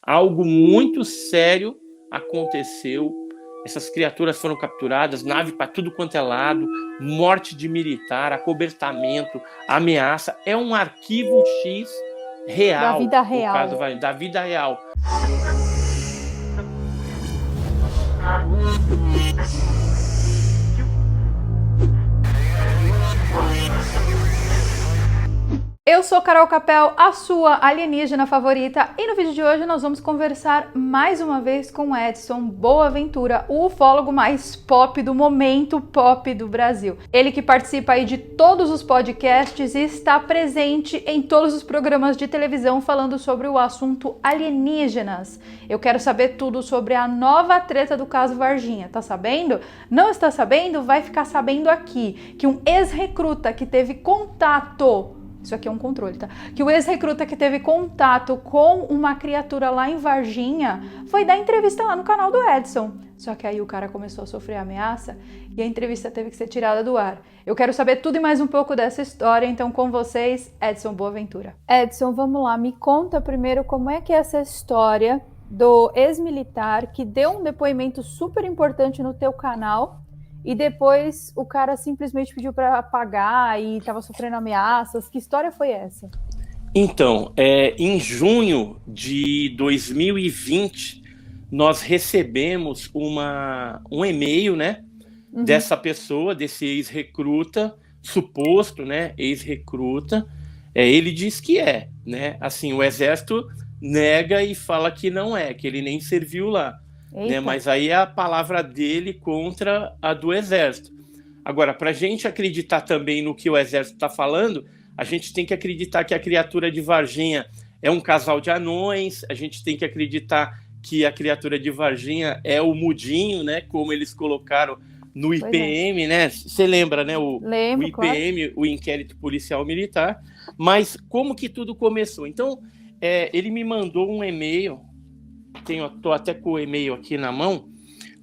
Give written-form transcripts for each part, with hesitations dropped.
Algo muito sério aconteceu. Essas criaturas foram capturadas, nave para tudo quanto é lado, morte de militar, acobertamento, ameaça. É um arquivo X real. Da vida real. No caso, da vida real. Eu sou Carol Capel, a sua alienígena favorita, e no vídeo de hoje nós vamos conversar mais uma vez com Edson Boaventura, o ufólogo mais pop do momento pop do Brasil. Ele que participa aí de todos os podcasts e está presente em todos os programas de televisão falando sobre o assunto alienígenas. Eu quero saber tudo sobre a nova treta do caso Varginha, tá sabendo? Não está sabendo? Vai ficar sabendo aqui que um ex-recruta que teve contato... Isso aqui é um controle, tá? Que o ex-recruta que teve contato com uma criatura lá em Varginha foi dar entrevista lá no canal do Edson. Só que aí o cara começou a sofrer ameaça e a entrevista teve que ser tirada do ar. Eu quero saber tudo e mais um pouco dessa história, então com vocês, Edson Boaventura. Edson, vamos lá, me conta primeiro como é que é essa história do ex-militar que deu um depoimento super importante no teu canal e depois o cara simplesmente pediu para apagar e estava sofrendo ameaças. Que história foi essa? Então, em junho de 2020, nós recebemos um e-mail, né, dessa pessoa, desse ex-recruta, suposto, né, ex-recruta. Ele diz que né, assim, o Exército nega e fala que não que ele nem serviu lá. Né, mas aí é a palavra dele contra a do Exército. Agora, para a gente acreditar também no que o Exército está falando, a gente tem que acreditar que a criatura de Varginha é um casal de anões, a gente tem que acreditar que a criatura de Varginha é o Mudinho, né, como eles colocaram no IPM, né? Você lembra, né? Lembro, o IPM, claro. O Inquérito Policial Militar. Mas como que tudo começou? Então, ele me mandou um e-mail, estou até com o e-mail aqui na mão,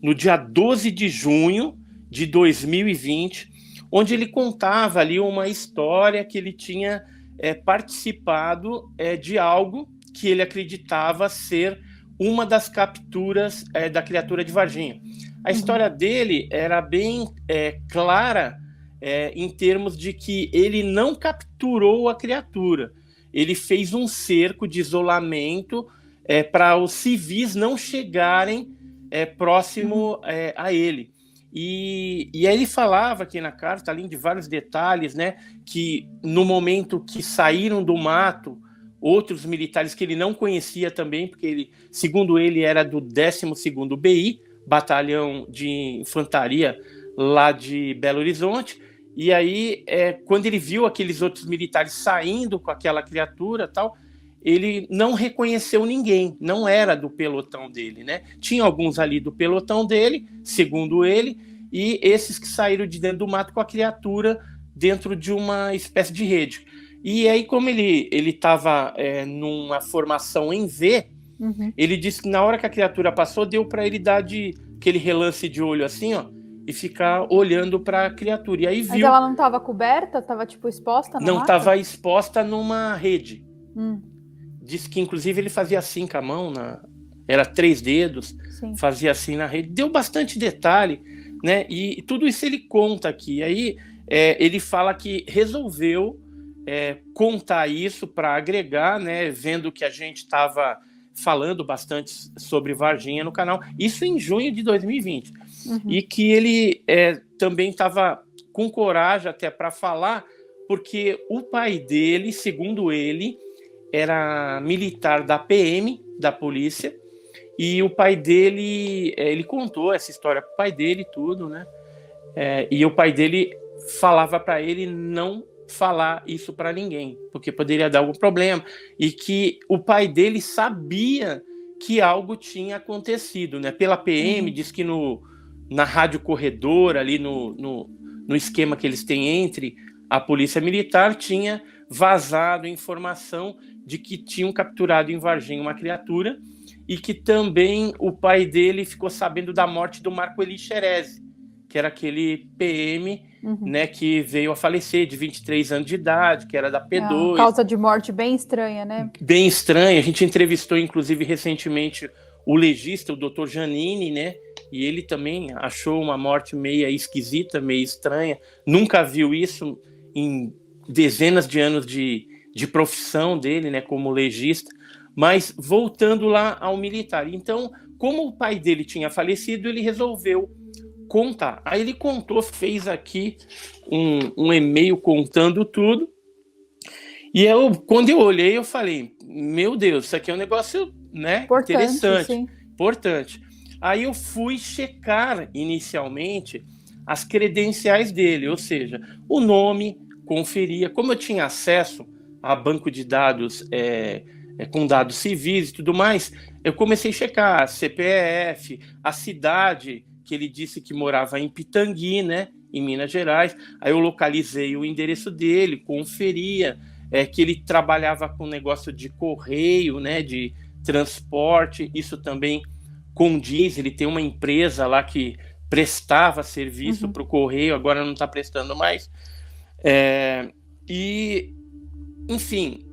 no dia 12 de junho de 2020, onde ele contava ali uma história que ele tinha participado de algo que ele acreditava ser uma das capturas da criatura de Varginha. A história dele era bem clara em termos de que ele não capturou a criatura, ele fez um cerco de isolamento para os civis não chegarem próximo a ele. E aí ele falava aqui na carta, além de vários detalhes, né, que no momento que saíram do mato, outros militares que ele não conhecia também, porque ele, segundo ele, era do 12º BI, Batalhão de Infantaria lá de Belo Horizonte, e aí quando ele viu aqueles outros militares saindo com aquela criatura tal, ele não reconheceu ninguém, não era do pelotão dele, né? Tinha alguns ali do pelotão dele, segundo ele, e esses que saíram de dentro do mato com a criatura dentro de uma espécie de rede. E aí, como ele estava numa formação em V, ele disse que na hora que a criatura passou, deu para ele dar aquele relance de olho assim, ó, e ficar olhando para a criatura. E aí viu. Mas ela não estava coberta? Estava tipo exposta no mato? Não, estava exposta numa rede. Disse que, inclusive, ele fazia assim com a mão, era 3 dedos, sim, fazia assim na rede. Deu bastante detalhe, né? E tudo isso ele conta aqui. Aí ele fala que resolveu contar isso para agregar, né? Vendo que a gente estava falando bastante sobre Varginha no canal. Isso em junho de 2020. E que ele também estava com coragem até para falar, porque o pai dele, segundo ele, era militar da PM, da polícia, e o pai dele, ele contou essa história para o pai dele e tudo, né? E o pai dele falava para ele não falar isso para ninguém, porque poderia dar algum problema, e que o pai dele sabia que algo tinha acontecido, né? Pela PM, diz que na rádio corredor, ali no esquema que eles têm entre a polícia militar, tinha vazado informação de que tinham capturado em Varginha uma criatura, e que também o pai dele ficou sabendo da morte do Marco Eli Xerezi, que era aquele PM, né, que veio a falecer de 23 anos de idade, que era da P2. Causa de morte bem estranha, né? Bem estranha. A gente entrevistou, inclusive, recentemente o legista, o Dr. Janine, né? E ele também achou uma morte meio esquisita, meio estranha. Nunca viu isso em dezenas de anos de profissão dele, né, como legista. Mas voltando lá ao militar. Então, como o pai dele tinha falecido, ele resolveu contar. Aí ele contou, fez aqui um e-mail contando tudo. E quando eu olhei, eu falei, meu Deus, isso aqui é um negócio, né, interessante, sim. Importante. Aí eu fui checar inicialmente as credenciais dele, ou seja, o nome, conferia. Como eu tinha acesso a banco de dados com dados civis e tudo mais, eu comecei a checar CPF, a cidade que ele disse que morava em Pitangui, né, em Minas Gerais. Aí eu localizei o endereço dele, conferia que ele trabalhava com negócio de correio, né, de transporte. Isso também condiz, ele tem uma empresa lá que prestava serviço para o correio, agora não está prestando mais. E, enfim,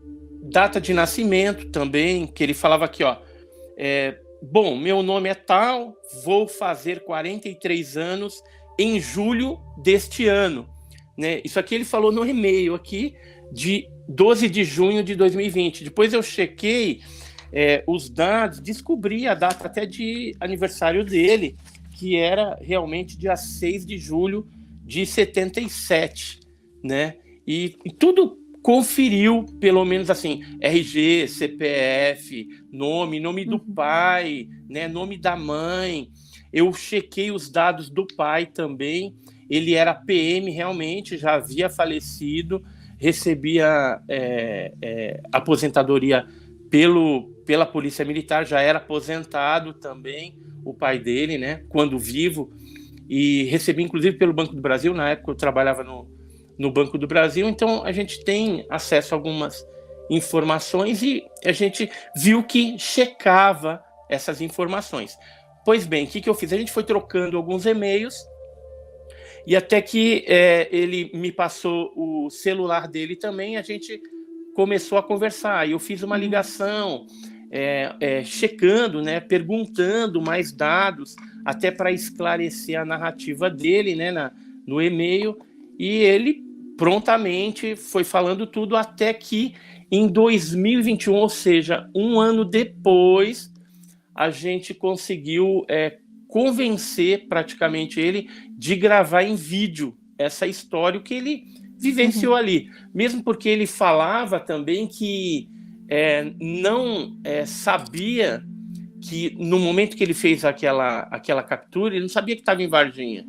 data de nascimento também, que ele falava aqui, ó, bom, meu nome é tal, vou fazer 43 anos em julho deste ano, né? Isso aqui ele falou no e-mail aqui de 12 de junho de 2020. Depois eu chequei os dados, descobri a data até de aniversário dele, que era realmente dia 6 de julho de 77, né? E tudo conferiu, pelo menos assim, RG, CPF, nome do pai, né, nome da mãe. Eu chequei os dados do pai também. Ele era PM realmente, já havia falecido, recebia aposentadoria pela Polícia Militar, já era aposentado também, o pai dele, né, quando vivo, e recebi inclusive pelo Banco do Brasil. Na época eu trabalhava no Banco do Brasil, então a gente tem acesso a algumas informações e a gente viu que checava essas informações. Pois bem, o que eu fiz? A gente foi trocando alguns e-mails e até que ele me passou o celular dele também, a gente começou a conversar. Eu fiz uma ligação, checando, né, perguntando mais dados, até para esclarecer a narrativa dele, né, no e-mail, e ele prontamente foi falando tudo, até que em 2021, ou seja, um ano depois, a gente conseguiu convencer praticamente ele de gravar em vídeo essa história que ele vivenciou ali. Mesmo porque ele falava também que não sabia que no momento que ele fez aquela captura, ele não sabia que estava em Varginha.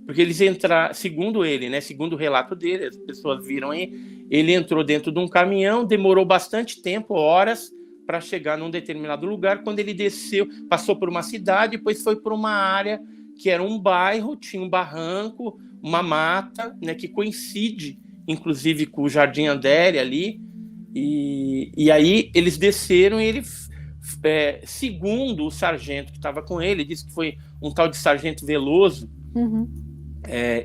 Porque eles entraram, segundo ele, né, segundo o relato dele, as pessoas viram aí, ele entrou dentro de um caminhão, demorou bastante tempo, horas, para chegar num determinado lugar. Quando ele desceu, passou por uma cidade, depois foi por uma área que era um bairro, tinha um barranco, uma mata, né, que coincide, inclusive, com o Jardim Andere ali, e aí eles desceram e ele, segundo o sargento que estava com ele, disse que foi um tal de Sargento Veloso.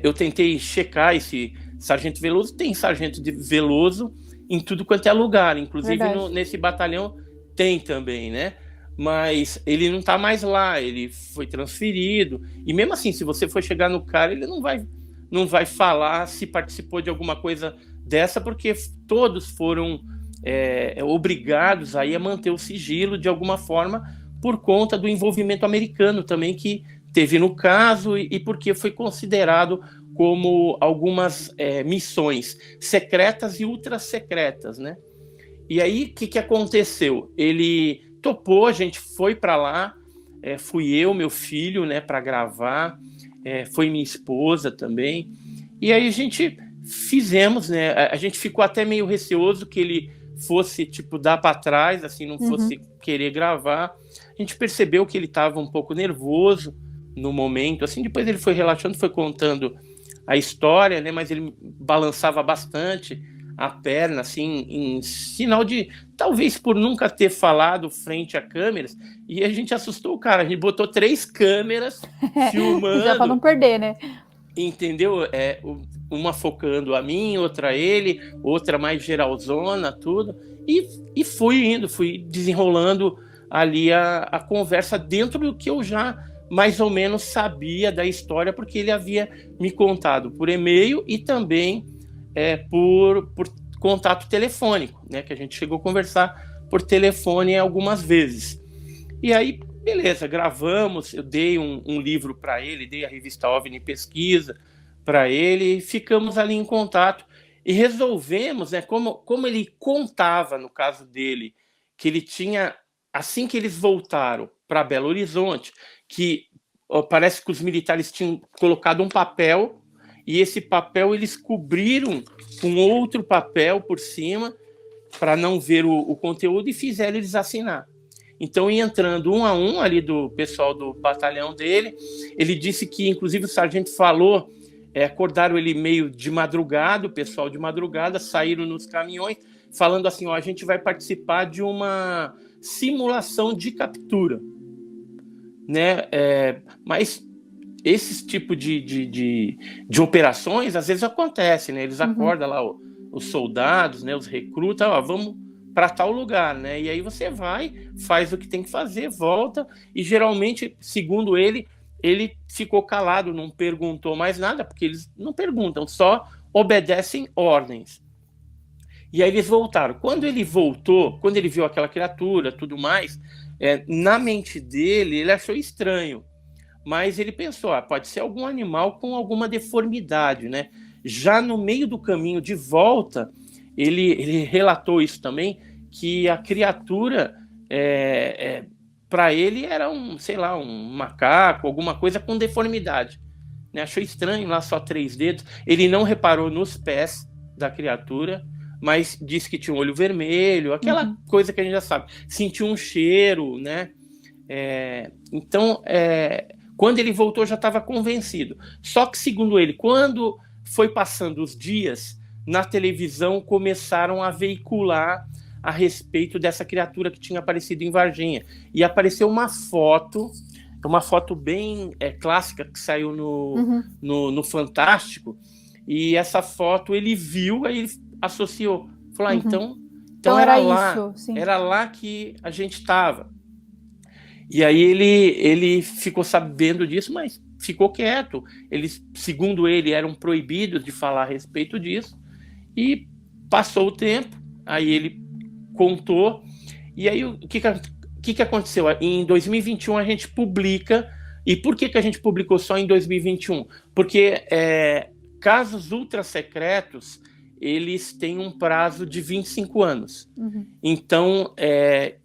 Eu tentei checar esse Sargento Veloso, tem Sargento Veloso em tudo quanto é lugar, inclusive nesse batalhão tem também, né? Mas ele não está mais lá, ele foi transferido, e mesmo assim, se você for chegar no cara, ele não vai falar se participou de alguma coisa dessa, porque todos foram obrigados aí a manter o sigilo de alguma forma, por conta do envolvimento americano também que teve no caso, e porque foi considerado como algumas missões secretas e ultra secretas, né? E aí, o que aconteceu? Ele topou, a gente foi para lá, fui eu, meu filho, né, para gravar, foi minha esposa também, e aí a gente fizemos, né, a gente ficou até meio receoso que ele fosse, tipo, dar para trás, assim, não fosse querer gravar. A gente percebeu que ele estava um pouco nervoso no momento, assim, depois ele foi relaxando, foi contando a história, né, mas ele balançava bastante a perna, assim, em sinal de, talvez por nunca ter falado frente a câmeras, e a gente assustou o cara, a gente botou 3 câmeras filmando. Já para não perder, né? entendeu? Uma focando a mim, outra a ele, outra mais geralzona, tudo. E fui desenrolando ali a conversa dentro do que eu já mais ou menos sabia da história, porque ele havia me contado por e-mail e também por contato telefônico, né? Que a gente chegou a conversar por telefone algumas vezes. E aí, beleza, gravamos, eu dei um livro para ele, dei a revista OVNI Pesquisa para ele, e ficamos ali em contato e resolvemos, né, como ele contava, no caso dele, que ele tinha, assim que eles voltaram para Belo Horizonte, que parece que os militares tinham colocado um papel, e esse papel eles cobriram com outro papel por cima, para não ver o conteúdo, e fizeram eles assinar. Então, entrando um a um ali do pessoal do batalhão dele, ele disse que, inclusive, o sargento falou, acordaram ele meio de madrugada, o pessoal de madrugada, saíram nos caminhões, falando assim, a gente vai participar de uma simulação de captura, né? Mas esses tipos de operações, às vezes acontecem, né? Eles acordam lá os soldados, né? Os recrutas, vamos para tal lugar, né? E aí você vai, faz o que tem que fazer, volta, e geralmente, segundo ele ficou calado, não perguntou mais nada, porque eles não perguntam, só obedecem ordens. E aí eles voltaram. Quando ele voltou, quando ele viu aquela criatura, tudo mais, na mente dele, ele achou estranho, mas ele pensou, pode ser algum animal com alguma deformidade, né? Já no meio do caminho de volta, ele relatou isso também, que a criatura, para ele, era um macaco, alguma coisa com deformidade, né? Achou estranho, lá só 3 dedos. Ele não reparou nos pés da criatura, mas disse que tinha um olho vermelho, aquela coisa que a gente já sabe. Sentiu um cheiro, né? Então, quando ele voltou, já estava convencido. Só que, segundo ele, quando foi passando os dias, na televisão começaram a veicular a respeito dessa criatura que tinha aparecido em Varginha. E apareceu uma foto bem clássica, que saiu no Fantástico, e essa foto ele viu, aí ele associou. Falou, então era lá, isso, era lá que a gente estava. E aí ele ficou sabendo disso, mas ficou quieto. Eles, segundo ele, eram proibidos de falar a respeito disso. E passou o tempo, aí ele contou. E aí o que aconteceu? Em 2021 a gente publica. E por que a gente publicou só em 2021? Porque casos ultra secretos, eles têm um prazo de 25 anos. Então,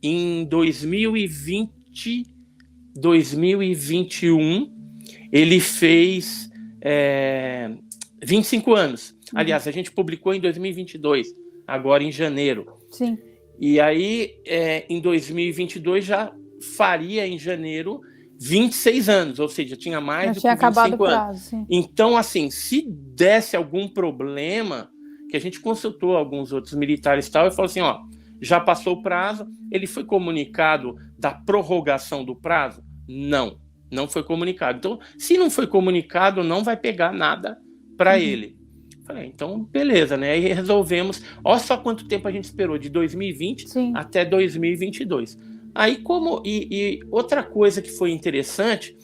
em 2021, ele fez 25 anos. Aliás, a gente publicou em 2022, agora em janeiro. Sim. E aí, em 2022, já faria em janeiro 26 anos, ou seja, tinha mais do que 25 anos. Sim. Então, assim, se desse algum problema, que a gente consultou alguns outros militares e tal, e falou assim, já passou o prazo. Ele foi comunicado da prorrogação do prazo? Não foi comunicado. Então, se não foi comunicado, não vai pegar nada para ele. Falei, então, beleza, né? Aí resolvemos. Olha só quanto tempo a gente esperou, de 2020 até 2022. Aí, e outra coisa que foi interessante,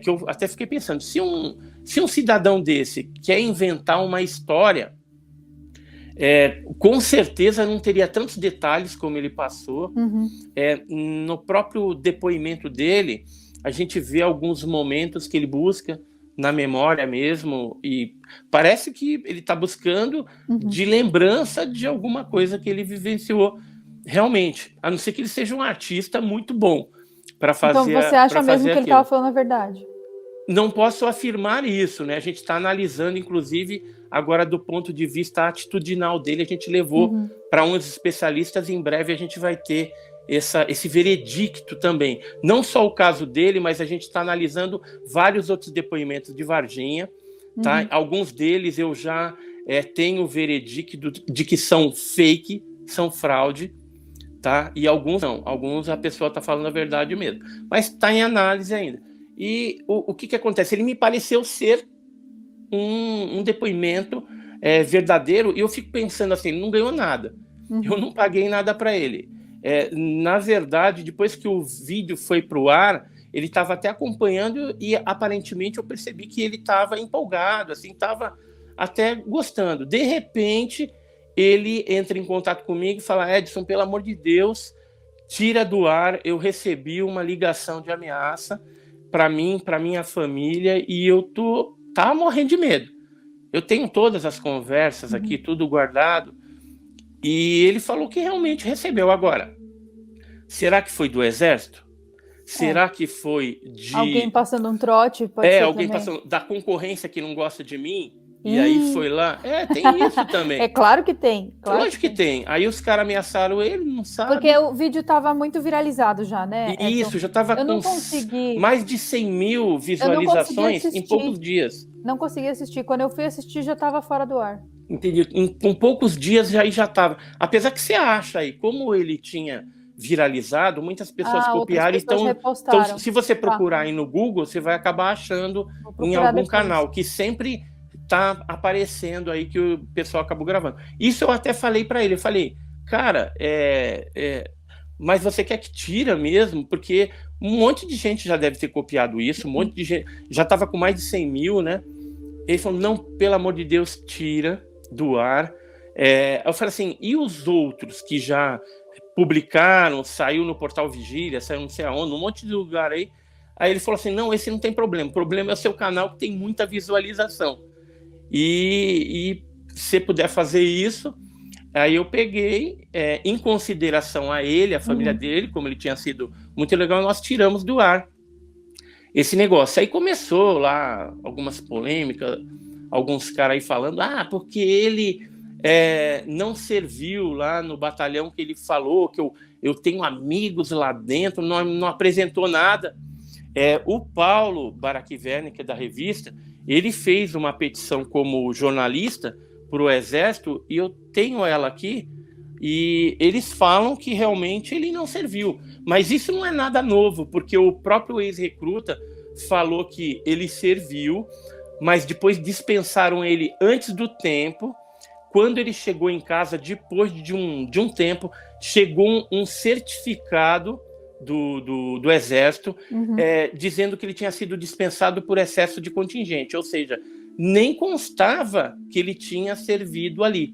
que eu até fiquei pensando, se um cidadão desse quer inventar uma história, com certeza não teria tantos detalhes como ele passou. No próprio depoimento dele, a gente vê alguns momentos que ele busca na memória mesmo, e parece que ele está buscando de lembrança de alguma coisa que ele vivenciou realmente, a não ser que ele seja um artista muito bom para fazer. Então você acha mesmo que ele estava falando a verdade? Não posso afirmar isso, né? A gente está analisando, inclusive, agora do ponto de vista atitudinal dele, a gente levou para uns especialistas, em breve a gente vai ter esse veredicto também. Não só o caso dele, mas a gente está analisando vários outros depoimentos de Varginha, tá? Alguns deles eu já tenho o veredicto de que são fake, são fraude, tá? E alguns não. Alguns a pessoa está falando a verdade mesmo. Mas está em análise ainda. E o que acontece? Ele me pareceu ser um depoimento verdadeiro, e eu fico pensando assim, ele não ganhou nada, eu não paguei nada para ele. Na verdade, depois que o vídeo foi para o ar, ele estava até acompanhando e aparentemente eu percebi que ele estava empolgado, assim, estava até gostando. De repente, ele entra em contato comigo e fala: Edson, pelo amor de Deus, tira do ar, eu recebi uma ligação de ameaça para mim, para minha família, e eu tava morrendo de medo. Eu tenho todas as conversas aqui, tudo guardado, e ele falou que realmente recebeu. Agora, será que foi do Exército? Será que foi de... Alguém passando um trote? Pode ser alguém também. passando da concorrência que não gosta de mim, e aí foi lá. Tem isso também. É claro que tem. Claro Lógico que tem. Aí os caras ameaçaram ele, não sabe. Porque o vídeo estava muito viralizado já, né? Isso, já estava com mais de 100 mil visualizações em poucos dias. Não consegui assistir. Quando eu fui assistir, já estava fora do ar. Entendi. Com poucos dias já estava. Apesar que você acha aí, como ele tinha viralizado, muitas pessoas copiaram. Então, se você procurar aí no Google, você vai acabar achando em algum canal que sempre tá aparecendo aí que o pessoal acabou gravando. Isso eu até falei para ele. Eu falei, cara, mas você quer que tira mesmo? Porque um monte de gente já deve ter copiado isso, um monte de gente já estava com mais de 100 mil, né? Ele falou, não, pelo amor de Deus, tira do ar. Eu falei assim, e os outros que já publicaram, saiu no Portal Vigília, saiu não sei aonde, um monte de lugar aí. Aí ele falou assim, não, esse não tem problema, o problema é o seu canal que tem muita visualização. E se puder fazer isso, aí eu peguei, em consideração a ele, a família dele, como ele tinha sido muito legal, nós tiramos do ar esse negócio. Aí começou lá algumas polêmicas, alguns caras aí falando, porque ele não serviu lá no batalhão que ele falou, que eu tenho amigos lá dentro, não apresentou nada. O Paulo Barachiverni, que é da revista, ele fez uma petição como jornalista para o Exército, e eu tenho ela aqui, e eles falam que realmente ele não serviu. Mas isso não é nada novo, porque o próprio ex-recruta falou que ele serviu, mas depois dispensaram ele antes do tempo. Quando ele chegou em casa, depois de um tempo, chegou um certificado do Exército, dizendo que ele tinha sido dispensado por excesso de contingente, ou seja, nem constava que ele tinha servido ali.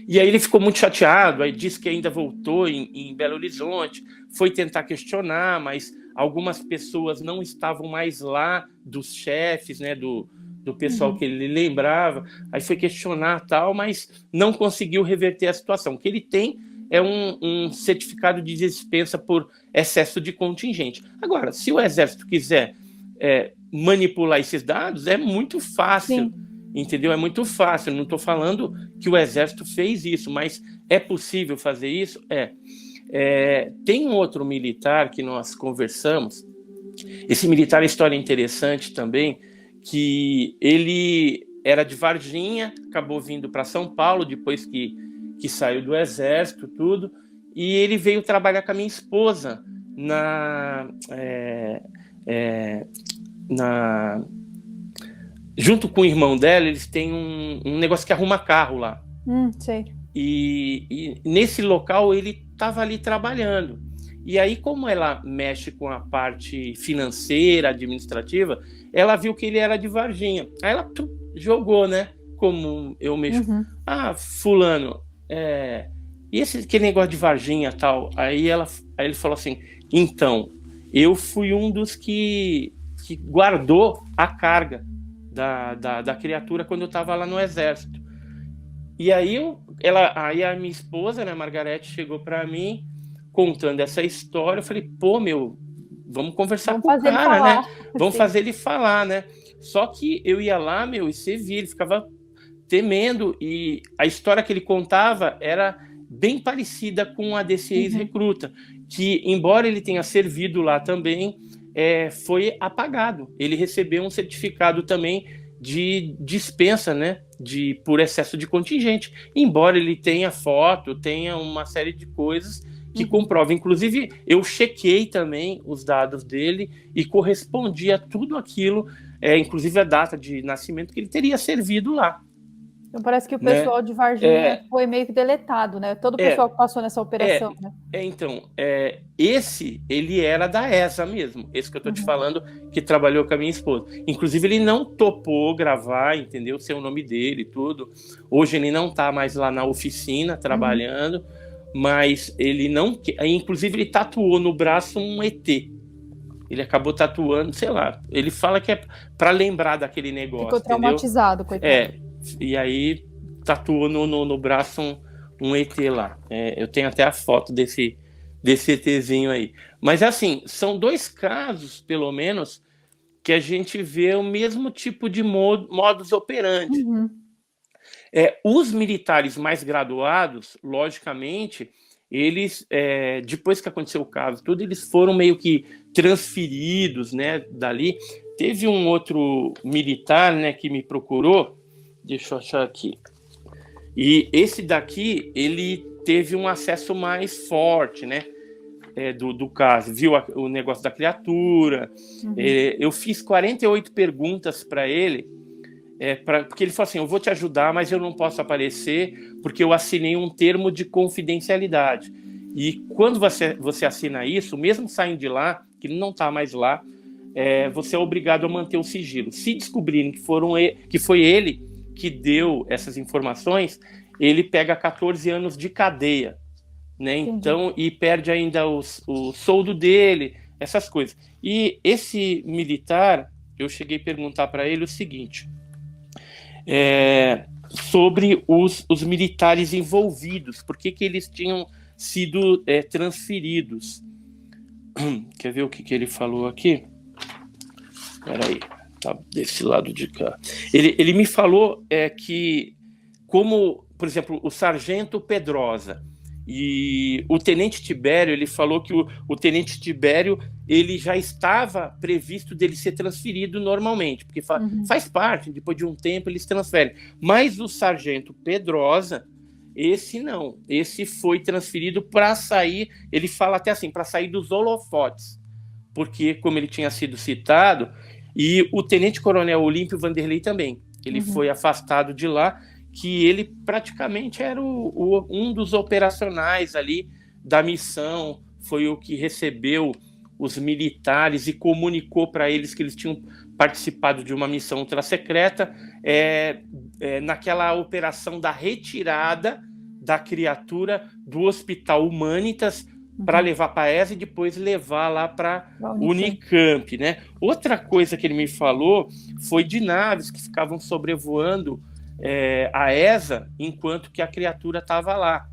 E aí ele ficou muito chateado, aí disse que ainda voltou em Belo Horizonte, foi tentar questionar, mas algumas pessoas não estavam mais lá, dos chefes, né, do pessoal que ele lembrava, aí foi questionar tal, mas não conseguiu reverter a situação. O que ele tem é um certificado de dispensa por excesso de contingente. Agora, se o Exército quiser manipular esses dados, é muito fácil. Sim. Entendeu? É muito fácil. Não estou falando que o Exército fez isso, mas é possível fazer isso? Tem um outro militar que nós conversamos. Esse militar, a história interessante também, que ele era de Varginha, acabou vindo para São Paulo depois que saiu do Exército, tudo, e ele veio trabalhar com a minha esposa junto com o irmão dela. Eles têm um negócio que arruma carro lá. Sei. E nesse local ele estava ali trabalhando. E aí, como ela mexe com a parte financeira, administrativa, ela viu que ele era de Varginha. Aí ela jogou, né? Como eu mexo. Fulano, e aquele negócio de Varginha e tal? Aí ele falou assim, então, eu fui um dos que guardou a carga da criatura quando eu estava lá no Exército. E aí a minha esposa, né, Margarete, chegou para mim contando essa história. Eu falei, vamos conversar com o cara, né? Vamos fazer ele falar, né? Só que eu ia lá, e você via, ele ficava temendo, e a história que ele contava era bem parecida com a desse ex-recruta, que, embora ele tenha servido lá também, foi apagado. Ele recebeu um certificado também de dispensa, né, por excesso de contingente, embora ele tenha foto, tenha uma série de coisas, que comprova. Inclusive, eu chequei também os dados dele e correspondia tudo aquilo, inclusive a data de nascimento que ele teria servido lá. Então parece que o pessoal de Varginha foi meio que deletado, né? Todo o pessoal que passou nessa operação, né? Esse, ele era da ESA mesmo, esse que eu tô te falando, que trabalhou com a minha esposa. Inclusive, ele não topou gravar, entendeu? Ser o nome dele e tudo. Hoje ele não tá mais lá na oficina trabalhando, mas ele não... Inclusive, ele tatuou no braço um ET. Ele acabou tatuando, sei lá, ele fala que é para lembrar daquele negócio. Ficou traumatizado, coitado. E aí tatuou no braço um ET lá. Eu tenho até a foto desse ETzinho aí. Mas assim, são 2 casos, pelo menos, que a gente vê o mesmo tipo de modus operandi. Os militares mais graduados, logicamente, eles, depois que aconteceu o caso, tudo, eles foram meio que transferidos, né, dali. Teve um outro militar, né, que me procurou. Deixa eu achar aqui. E esse daqui, ele teve um acesso mais forte, né? Do caso. Viu o negócio da criatura. Eu fiz 48 perguntas para ele, porque ele falou assim, eu vou te ajudar, mas eu não posso aparecer, porque eu assinei um termo de confidencialidade. E quando você assina isso, mesmo saindo de lá, que ele não está mais lá, você é obrigado a manter o sigilo. Se descobrirem que foi ele que deu essas informações, ele pega 14 anos de cadeia, né? Então, e perde ainda o soldo dele, essas coisas. E esse militar, eu cheguei a perguntar para ele o seguinte, sobre os militares envolvidos, por que eles tinham sido transferidos. Quer ver o que ele falou aqui? Espera aí. Tá desse lado de cá. Ele me falou que, como, por exemplo, o sargento Pedrosa e o tenente Tibério, ele falou que o tenente Tibério, ele já estava previsto dele ser transferido normalmente, porque faz parte, depois de um tempo eles transferem. Mas o sargento Pedrosa, esse não, esse foi transferido para sair, ele fala até assim, para sair dos holofotes, porque como ele tinha sido citado. E o tenente-coronel Olímpio Vanderlei também. Ele foi afastado de lá, que ele praticamente era um dos operacionais ali da missão, foi o que recebeu os militares e comunicou para eles que eles tinham participado de uma missão ultrassecreta, naquela operação da retirada da criatura do Hospital Humanitas, para levar para a ESA e depois levar lá para Unicamp, né? Outra coisa que ele me falou foi de naves que ficavam sobrevoando a ESA enquanto que a criatura estava lá.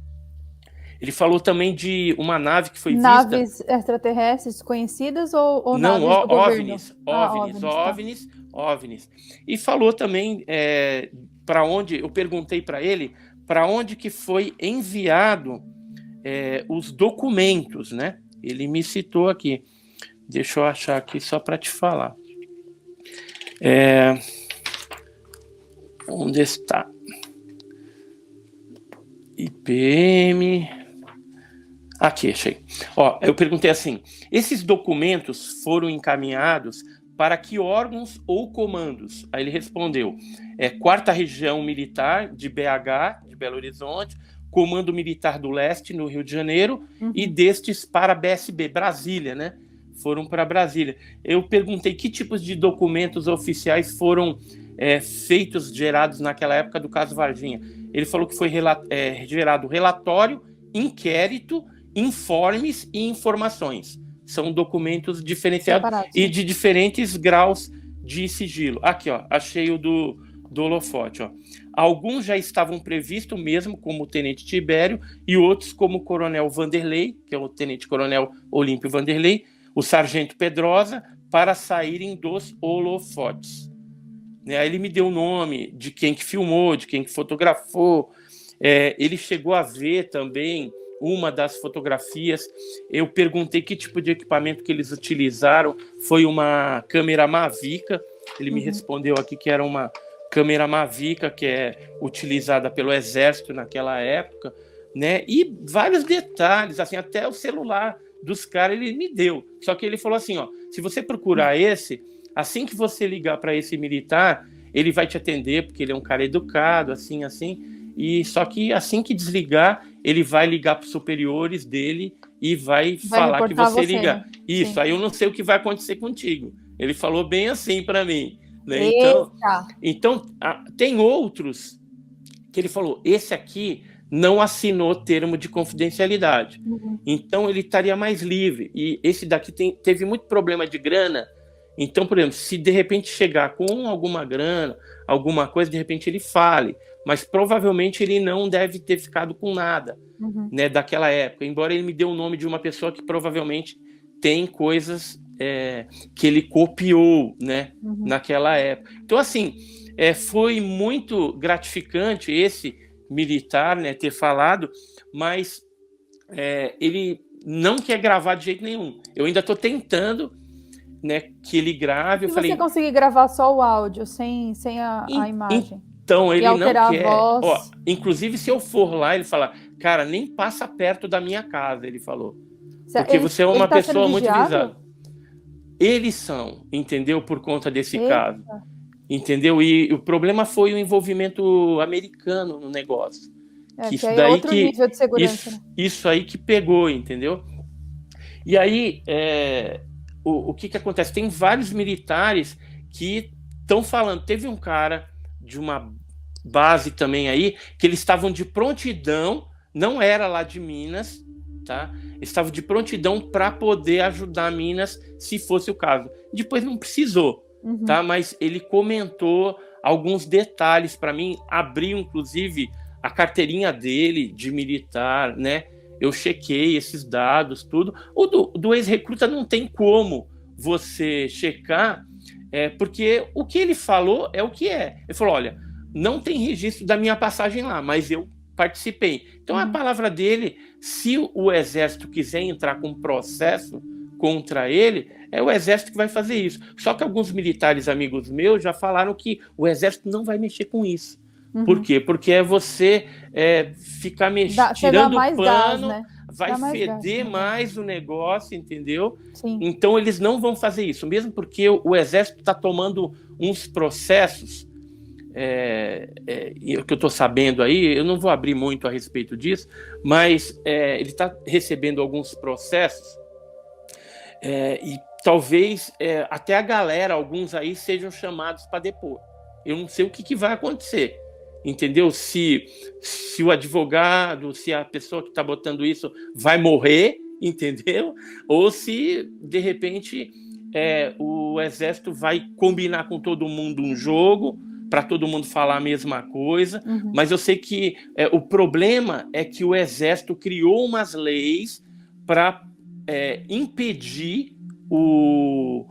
Ele falou também de uma nave que foi vista... Naves extraterrestres conhecidas ou não, naves do governo? OVNIs. E falou também para onde... Eu perguntei para ele para onde que foi enviado os documentos, né? Ele me citou aqui. Deixa eu achar aqui só para te falar. Onde está? IPM. Aqui, achei. Eu perguntei assim: esses documentos foram encaminhados para que órgãos ou comandos? Aí ele respondeu: 4ª Região Militar de BH, de Belo Horizonte, Comando Militar do Leste, no Rio de Janeiro, e destes para a BSB, Brasília, né? Foram para Brasília. Eu perguntei que tipos de documentos oficiais foram gerados naquela época do caso Varginha. Ele falou que foi gerado relatório, inquérito, informes e informações. São documentos diferenciados e de diferentes graus de sigilo. Aqui, achei o do holofote. Alguns já estavam previstos mesmo, como o tenente Tibério, e outros como o coronel Vanderlei, que é o tenente-coronel Olímpio Vanderlei, o sargento Pedrosa, para saírem dos holofotes. Aí ele me deu o nome de quem que filmou, de quem que fotografou. Ele chegou a ver também uma das fotografias. Eu perguntei que tipo de equipamento que eles utilizaram. Foi uma câmera Mavica. Ele me respondeu aqui que era uma câmera Mavica, que é utilizada pelo Exército naquela época. né? E vários detalhes, assim, até o celular dos caras ele me deu. Só que ele falou assim, ó, se você procurar esse, assim que você ligar para esse militar, ele vai te atender, porque ele é um cara educado, assim, e só que assim que desligar, ele vai ligar para os superiores dele e vai falar que você liga. Isso, sim. Aí eu não sei o que vai acontecer contigo. Ele falou bem assim para mim, né? Então tem outros que ele falou, esse aqui não assinou termo de confidencialidade. Então ele estaria mais livre. E esse daqui teve muito problema de grana. Então, por exemplo, se de repente chegar com alguma grana, alguma coisa, de repente ele fale. Mas provavelmente ele não deve ter ficado com nada, né, daquela época. Embora ele me dê o nome de uma pessoa que provavelmente tem coisas que ele copiou, né, naquela época. Então, assim, foi muito gratificante esse militar, né, ter falado, mas ele não quer gravar de jeito nenhum. Eu ainda estou tentando, né, que ele grave. Se você conseguir gravar só o áudio, sem a imagem. Então, ele não quer. Ó, inclusive, se eu for lá, ele fala, cara, nem passa perto da minha casa, ele falou. Porque você é uma pessoa muito visada. Eles são, entendeu? Por conta desse caso. Entendeu? E o problema foi o envolvimento americano no negócio. Que isso daí é outro nível de segurança. Isso aí que pegou, entendeu? E aí, o que acontece? Tem vários militares que estão falando. Teve um cara de uma base também aí, que eles estavam de prontidão, não era lá de Minas, tá? Eles estavam de prontidão para poder ajudar Minas, se fosse o caso. Depois não precisou, tá? Mas ele comentou alguns detalhes para mim, abriu inclusive a carteirinha dele de militar, né? Eu chequei esses dados, tudo. O do ex-recruta não tem como você checar, porque o que ele falou é o que é. Ele falou, olha, não tem registro da minha passagem lá, mas eu participei. Então, a palavra dele, se o Exército quiser entrar com processo contra ele, é o Exército que vai fazer isso. Só que alguns militares amigos meus já falaram que o Exército não vai mexer com isso. Por quê? Porque é você ficar tirando o pano, gás, né? vai feder mais o negócio, entendeu? Sim. Então eles não vão fazer isso, mesmo porque o Exército está tomando uns processos, o que eu estou sabendo aí, eu não vou abrir muito a respeito disso, mas ele está recebendo alguns processos e talvez até a galera, alguns aí, sejam chamados para depor. Eu não sei o que vai acontecer. Entendeu? Se o advogado, se a pessoa que está botando isso vai morrer, entendeu? Ou se, de repente, o Exército vai combinar com todo mundo um jogo para todo mundo falar a mesma coisa. Mas eu sei que o problema é que o Exército criou umas leis para impedir o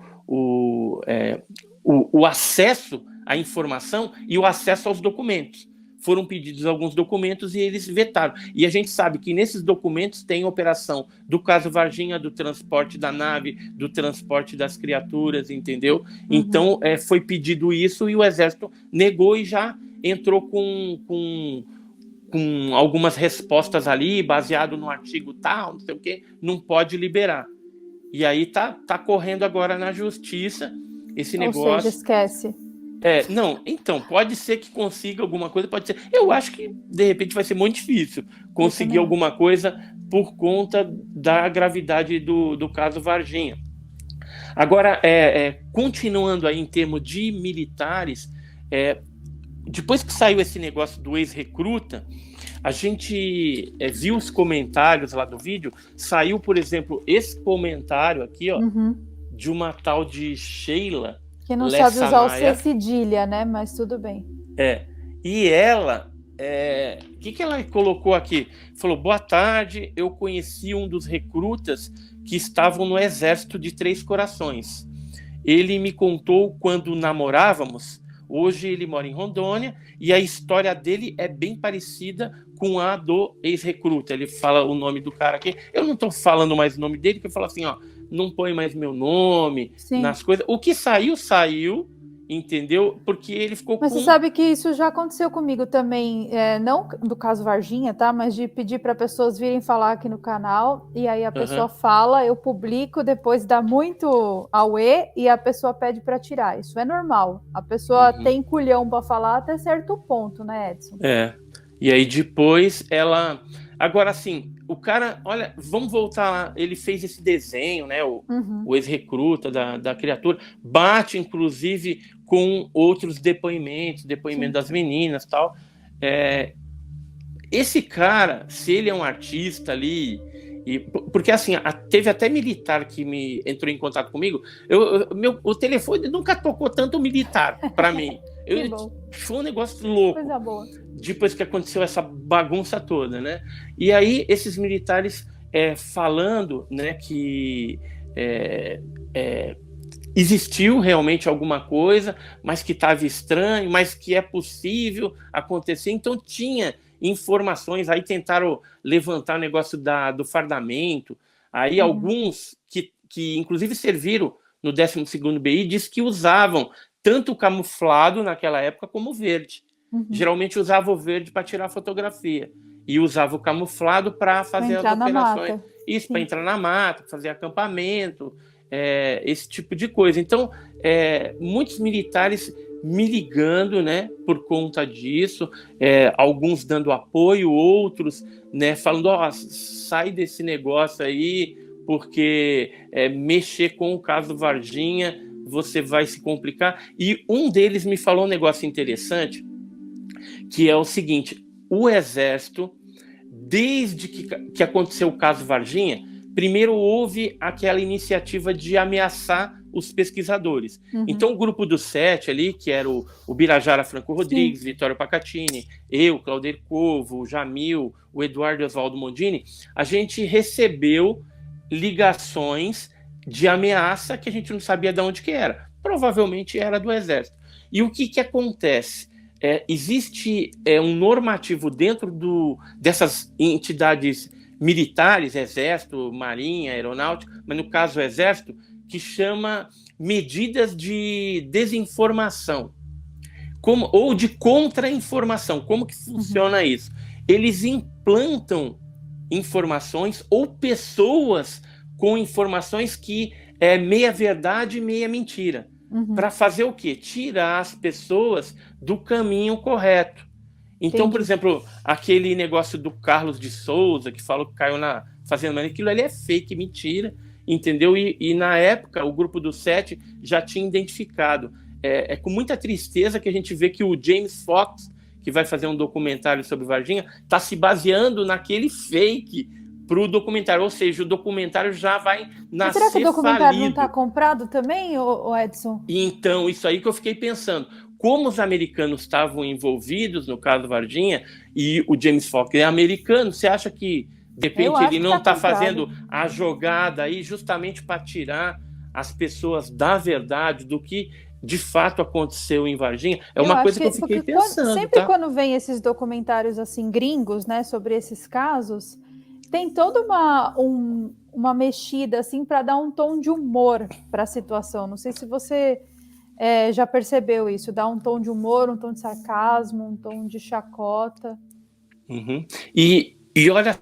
acesso à informação e o acesso aos documentos. Foram pedidos alguns documentos e eles vetaram. E a gente sabe que nesses documentos tem operação do caso Varginha, do transporte da nave, do transporte das criaturas, entendeu? Então, foi pedido isso e o Exército negou e já entrou com algumas respostas ali, baseado no artigo tal, não sei o quê, não pode liberar. E aí tá correndo agora na justiça esse negócio. Ou seja, esquece. Não, então, pode ser que consiga alguma coisa, pode ser. Eu acho que, de repente, vai ser muito difícil conseguir alguma coisa por conta da gravidade do caso Varginha. Agora, continuando aí em termos de militares, depois que saiu esse negócio do ex-recruta, a gente viu os comentários lá do vídeo, saiu, por exemplo, esse comentário aqui, ó, de uma tal de Sheila, que não sabe usar o C cedilha, né? Mas tudo bem. E ela, o que ela colocou aqui? Falou, boa tarde, eu conheci um dos recrutas que estavam no Exército de Três Corações. Ele me contou quando namorávamos, hoje ele mora em Rondônia, e a história dele é bem parecida com a do ex-recruta. Ele fala o nome do cara aqui. Eu não estou falando mais o nome dele, porque eu falo assim, ó, não põe mais meu nome nas coisas. O que saiu, entendeu? Porque ele ficou Mas você sabe que isso já aconteceu comigo também, não do caso Varginha, tá? Mas de pedir para pessoas virem falar aqui no canal, e aí a pessoa fala, eu publico, depois dá muito auê e a pessoa pede para tirar. Isso é normal. A pessoa tem culhão para falar até certo ponto, né, Edson? E aí depois ela... Agora, assim, o cara, olha, vamos voltar lá, ele fez esse desenho, né, o ex-recruta da criatura, bate, inclusive, com outros depoimentos das meninas e tal. Esse cara, se ele é um artista ali, porque assim, teve até militar que me entrou em contato comigo, o telefone nunca tocou tanto militar para mim. Foi um negócio louco. Coisa boa. Depois que aconteceu essa bagunça toda, né? E aí esses militares falando, né, que existiu realmente alguma coisa, mas que estava estranho, mas que é possível acontecer. Então tinha informações, aí tentaram levantar o negócio do fardamento, aí alguns que inclusive serviram no 12º BI, diz que usavam tanto o camuflado naquela época como o verde. Geralmente usava o verde para tirar fotografia e usava o camuflado para fazer as operações. Isso, para entrar na mata, fazer acampamento, esse tipo de coisa. Então, muitos militares me ligando, né, por conta disso, alguns dando apoio, outros, né, falando, sai desse negócio aí, porque mexer com o caso Varginha, você vai se complicar. E um deles me falou um negócio interessante, que é o seguinte: o Exército, desde que aconteceu o caso Varginha, primeiro houve aquela iniciativa de ameaçar os pesquisadores. Então o grupo do 7 ali, que era o Birajara Franco Rodrigues, Vitório Pacatini, eu, Claudir Covo, o Jamil, o Eduardo Oswaldo Mondini, a gente recebeu ligações de ameaça que a gente não sabia de onde que era. Provavelmente era do Exército. E o que acontece? Existe um normativo dentro dessas entidades militares, Exército, Marinha, Aeronáutica, mas no caso o Exército, que chama medidas de desinformação ou de contra-informação. Como que funciona isso? Eles implantam informações ou pessoas com informações que é meia verdade e meia mentira. Para fazer o quê? Tirar as pessoas do caminho correto. Então, por exemplo, aquele negócio do Carlos de Souza, que falou que caiu na Fazenda Marinha, aquilo ali é fake, mentira, entendeu? E na época, o grupo do 7 já tinha identificado. É com muita tristeza que a gente vê que o James Fox, que vai fazer um documentário sobre Varginha, está se baseando naquele fake para o documentário, ou seja, o documentário já vai nascer. Mas será que o documentário falido. Não está comprado também, Edson? Então, isso aí que eu fiquei pensando. Como os americanos estavam envolvidos no caso Varginha, e o James Fox é americano, você acha que, de repente, ele não está fazendo a jogada aí justamente para tirar as pessoas da verdade, do que de fato aconteceu em Varginha? Uma coisa que eu fiquei pensando. Sempre quando vem esses documentários assim gringos, né, sobre esses casos, tem toda uma mexida assim para dar um tom de humor para a situação. Não sei se você já percebeu isso, dá um tom de humor, um tom de sarcasmo, um tom de chacota. E olha...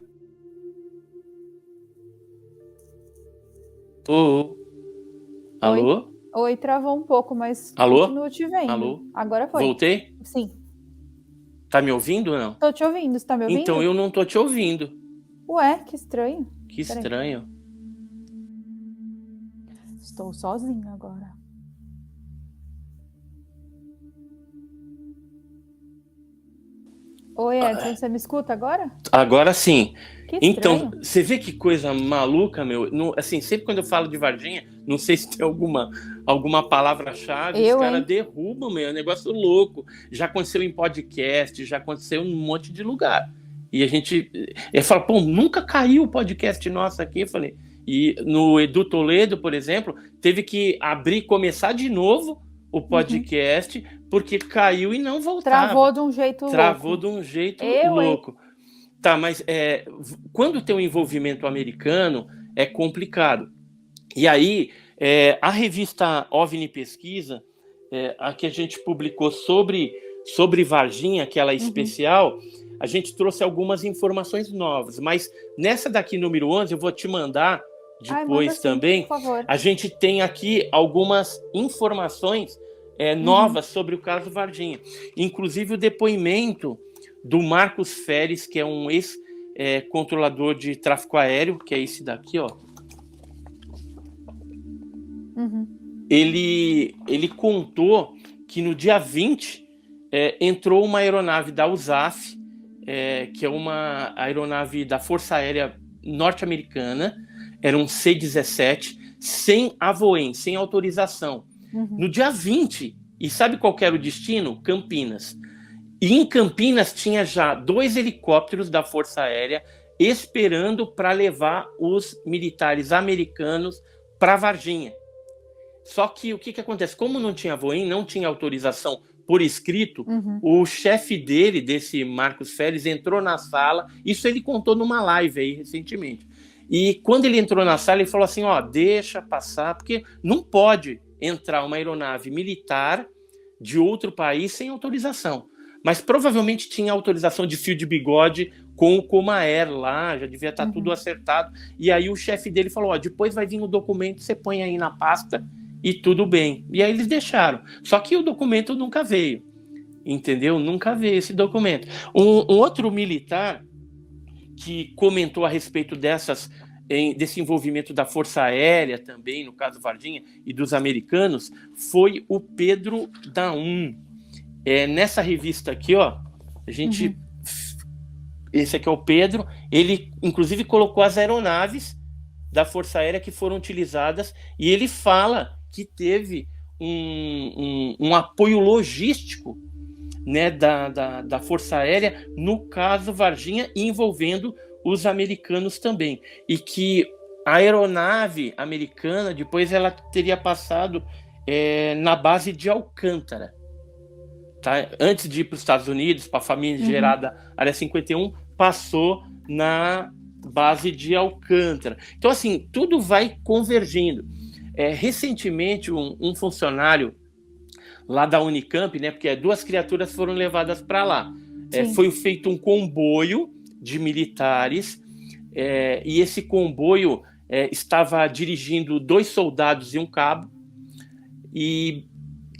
Alô? Oi, travou um pouco, mas continuo te vendo. Alô? Agora foi. Voltei? Sim. Tá me ouvindo ou não? Tô te ouvindo, você tá me ouvindo? Então eu não tô te ouvindo. Ué, que estranho. Que estranho. Estou sozinha agora. Oi, Edson, você me escuta agora? Agora sim. Que estranho. Então, você vê que coisa maluca, meu? Assim, sempre quando eu falo de Varginha, não sei se tem alguma palavra-chave, os caras derrubam, meu, é um negócio louco. Já aconteceu em podcast, já aconteceu em um monte de lugar. E a gente... Eu falo, pô, nunca caiu o podcast nosso aqui, eu falei. E no Edu Toledo, por exemplo, teve que começar de novo o podcast, porque caiu e não voltava. Travou de um jeito louco. Tá, mas quando tem um envolvimento americano, é complicado. E aí, a revista OVNI Pesquisa, a que a gente publicou sobre Varginha, aquela especial, a gente trouxe algumas informações novas, mas nessa daqui, número 11, eu vou te mandar depois também. Por favor. A gente tem aqui algumas informações novas sobre o caso Varginha. Inclusive o depoimento do Marcos Feres, que é um ex-controlador de tráfego aéreo, que é esse daqui, ó. Ele contou que no dia 20 entrou uma aeronave da USAF, que é uma aeronave da Força Aérea Norte-Americana, era um C-17, sem avoen, sem autorização. No dia 20, e sabe qual era o destino? Campinas. E em Campinas tinha já 2 helicópteros da Força Aérea esperando para levar os militares americanos para Varginha. Só que o que acontece? Como não tinha avoen, não tinha autorização por escrito, o chefe dele, desse Marcos Feres, entrou na sala, isso ele contou numa live aí recentemente. E quando ele entrou na sala, ele falou assim, deixa passar, porque não pode entrar uma aeronave militar de outro país sem autorização. Mas provavelmente tinha autorização de fio de bigode com o Comair lá, já devia estar tudo acertado. E aí o chefe dele falou, depois vai vir o documento, você põe aí na pasta e tudo bem. E aí eles deixaram. Só que o documento nunca veio, entendeu? Nunca veio esse documento. Um outro militar que comentou a respeito desse envolvimento da Força Aérea também, no caso Varginha, e dos americanos, foi o Pedro Daum. Nessa revista aqui, ó, a gente... Esse aqui é o Pedro. Ele, inclusive, colocou as aeronaves da Força Aérea que foram utilizadas e ele fala que teve um apoio logístico, né, da Força Aérea no caso Varginha, envolvendo os americanos também. E que a aeronave americana, depois ela teria passado na base de Alcântara. Tá? Antes de ir para os Estados Unidos, para a família gerada Área 51, passou na base de Alcântara. Então, assim, tudo vai convergindo. Recentemente, um funcionário lá da Unicamp, né, porque 2 criaturas foram levadas para lá. Foi feito um comboio de militares e esse comboio estava dirigindo 2 soldados e um cabo, e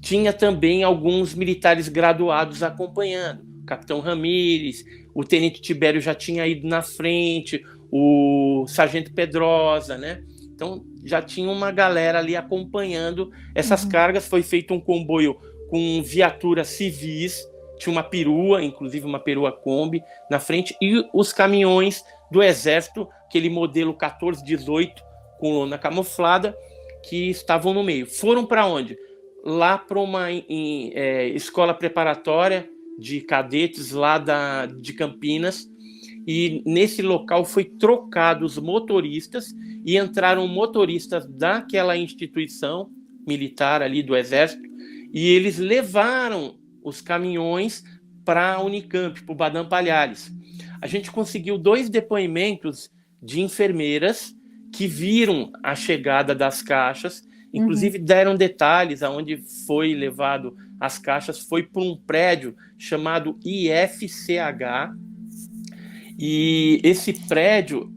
tinha também alguns militares graduados acompanhando. O capitão Ramírez, o tenente Tibério já tinha ido na frente, o sargento Pedrosa, né? Então já tinha uma galera ali acompanhando essas cargas. Foi feito um comboio com viaturas civis, tinha uma perua, inclusive uma perua Kombi na frente, e os caminhões do Exército, aquele modelo 1418 com lona camuflada, que estavam no meio. Foram para onde? Lá para uma escola preparatória de cadetes lá de Campinas, e nesse local foi trocado os motoristas e entraram motoristas daquela instituição militar ali do Exército, e eles levaram os caminhões para a Unicamp, para o Badam Palhares. A gente conseguiu 2 depoimentos de enfermeiras que viram a chegada das caixas, inclusive deram detalhes aonde foi levado as caixas. Foi para um prédio chamado IFCH, e esse prédio,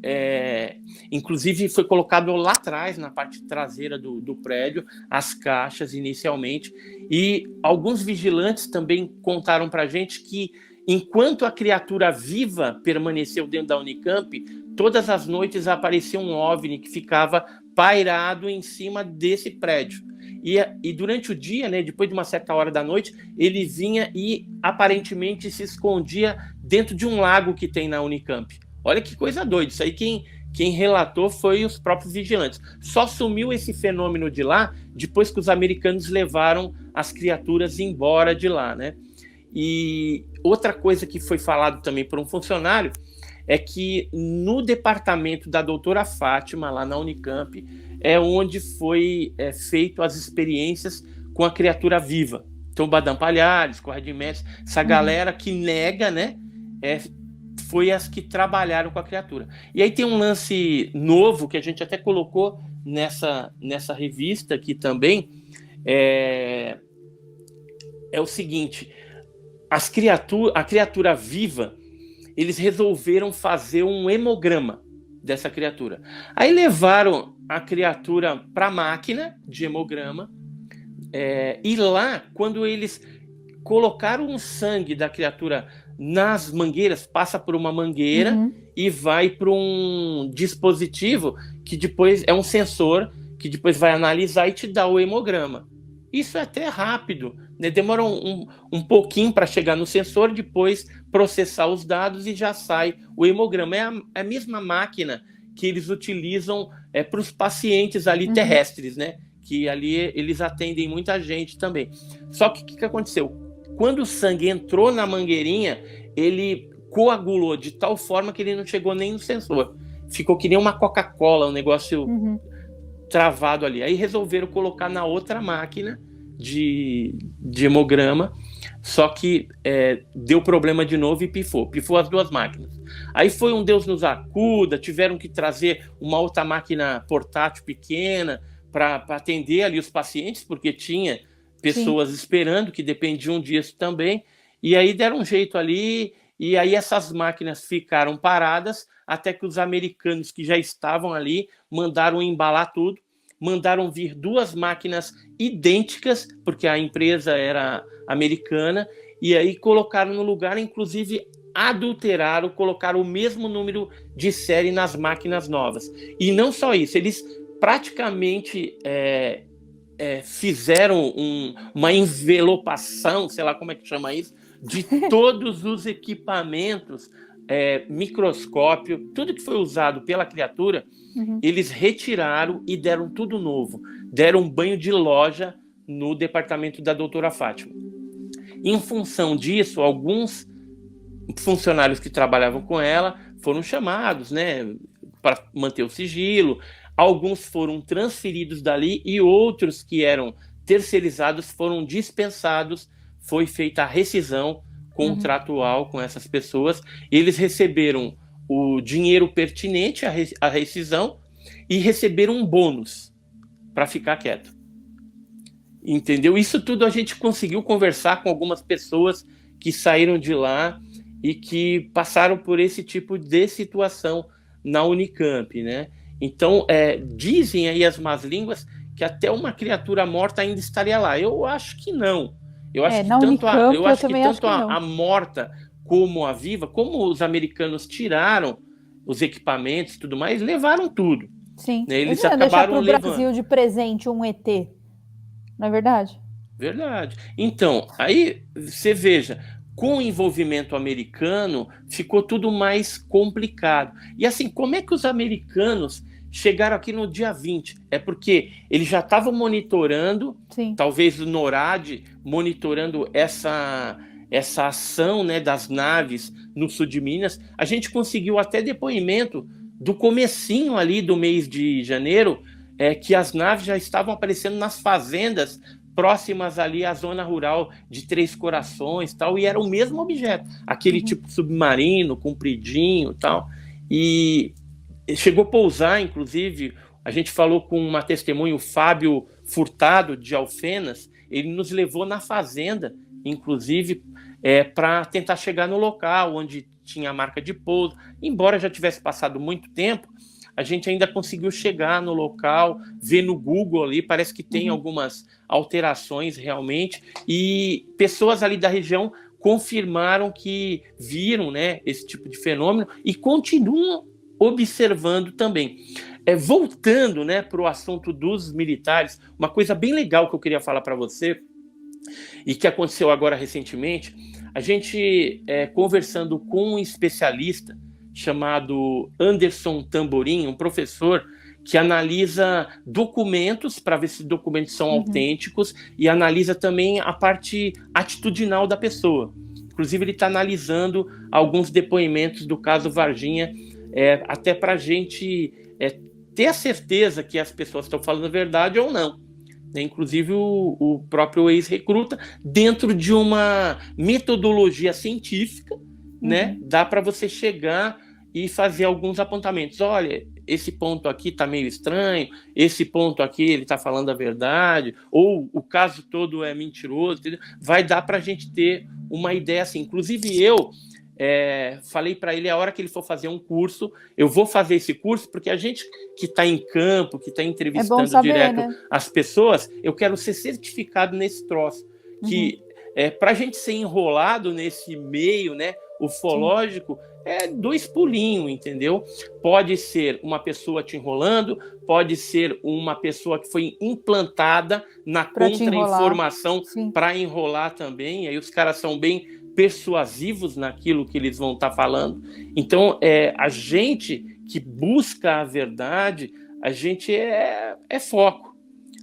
inclusive, foi colocado lá atrás, na parte traseira do prédio, as caixas inicialmente, e alguns vigilantes também contaram para a gente que, enquanto a criatura viva permaneceu dentro da Unicamp, todas as noites aparecia um OVNI que ficava pairado em cima desse prédio. E durante o dia, né, depois de uma certa hora da noite, ele vinha e aparentemente se escondia dentro de um lago que tem na Unicamp. Olha que coisa doida. Isso aí quem relatou foi os próprios vigilantes. Só sumiu esse fenômeno de lá depois que os americanos levaram as criaturas embora de lá, né? E outra coisa que foi falado também por um funcionário é que no departamento da doutora Fátima, lá na Unicamp, é onde foi feito as experiências com a criatura viva. Então, Badam Palhares, Correia de Mestres, essa galera que nega, né, foi as que trabalharam com a criatura. E aí tem um lance novo que a gente até colocou nessa revista aqui também, é o seguinte, a criatura viva, eles resolveram fazer um hemograma dessa criatura. Aí levaram a criatura para a máquina de hemograma, e lá, quando eles colocaram o sangue da criatura nas mangueiras, passa por uma mangueira e vai para um dispositivo que depois é um sensor que depois vai analisar e te dá o hemograma. Isso é até rápido, né? Demora um pouquinho para chegar no sensor, depois processar os dados e já sai o hemograma. É a mesma máquina que eles utilizam para os pacientes ali terrestres, né? Que ali eles atendem muita gente também. Só que o que aconteceu? Quando o sangue entrou na mangueirinha, ele coagulou de tal forma que ele não chegou nem no sensor. Ficou que nem uma Coca-Cola, um negócio travado ali. Aí resolveram colocar na outra máquina de hemograma, só que deu problema de novo e pifou as duas máquinas. Aí foi um Deus nos acuda, tiveram que trazer uma outra máquina portátil pequena para atender ali os pacientes, porque tinha pessoas esperando que dependiam disso também, e aí deram um jeito ali, e aí essas máquinas ficaram paradas até que os americanos que já estavam ali mandaram embalar tudo, mandaram vir duas máquinas idênticas, porque a empresa era americana, e aí colocaram no lugar, inclusive adulteraram, colocaram o mesmo número de série nas máquinas novas. E não só isso, eles praticamente fizeram uma envelopação, sei lá como é que chama isso, de todos os equipamentos, microscópio, tudo que foi usado pela criatura, eles retiraram e deram tudo novo. Deram um banho de loja no departamento da doutora Fátima. Em função disso, alguns funcionários que trabalhavam com ela foram chamados, né, para manter o sigilo. Alguns foram transferidos dali e outros que eram terceirizados foram dispensados. Foi feita a rescisão contratual com essas pessoas. Eles receberam o dinheiro pertinente à rescisão e receberam um bônus para ficar quieto. Entendeu? Isso tudo a gente conseguiu conversar com algumas pessoas que saíram de lá e que passaram por esse tipo de situação na Unicamp, né? Então, dizem aí as más línguas que até uma criatura morta ainda estaria lá. Eu acho que não. Eu acho que tanto a morta como a viva, como os americanos tiraram os equipamentos e tudo mais, levaram tudo. Sim. Né? Eles acabaram levando pro Brasil de presente um ET. Não é verdade? Verdade. Então, aí você veja, com o envolvimento americano, ficou tudo mais complicado. E assim, como é que os americanos chegaram aqui no dia 20? É porque eles já estavam monitorando, talvez o NORAD, monitorando essa ação, né, das naves no sul de Minas. A gente conseguiu até depoimento do comecinho ali do mês de janeiro, que as naves já estavam aparecendo nas fazendas próximas ali à zona rural de Três Corações e tal, e era o mesmo objeto, aquele tipo submarino, compridinho e tal, e chegou a pousar, inclusive, a gente falou com uma testemunha, o Fábio Furtado, de Alfenas, ele nos levou na fazenda, inclusive, para tentar chegar no local onde tinha a marca de pouso, embora já tivesse passado muito tempo, a gente ainda conseguiu chegar no local, ver no Google ali, parece que tem algumas alterações realmente, e pessoas ali da região confirmaram que viram, né, esse tipo de fenômeno e continuam observando também. Voltando, né, para o assunto dos militares, uma coisa bem legal que eu queria falar para você, e que aconteceu agora recentemente, a gente conversando com um especialista chamado Anderson Tamborim, um professor que analisa documentos para ver se documentos são autênticos e analisa também a parte atitudinal da pessoa. Inclusive, ele está analisando alguns depoimentos do caso Varginha, até para a gente ter a certeza que as pessoas estão falando a verdade ou não. Inclusive o próprio ex-recruta, dentro de uma metodologia científica, né, dá para você chegar e fazer alguns apontamentos. Olha, esse ponto aqui está meio estranho, esse ponto aqui ele está falando a verdade, ou o caso todo é mentiroso, entendeu? Vai dar para a gente ter uma ideia assim. Inclusive eu falei para ele, a hora que ele for fazer um curso, eu vou fazer esse curso, porque a gente que está em campo, que está entrevistando direto, né, as pessoas, eu quero ser certificado nesse troço, que para a gente ser enrolado nesse meio, né, ufológico, é 2 pulinhos, entendeu? Pode ser uma pessoa te enrolando, pode ser uma pessoa que foi implantada na contra-informação para enrolar também, aí os caras são bem persuasivos naquilo que eles vão estar falando. Então, a gente que busca a verdade, a gente é foco,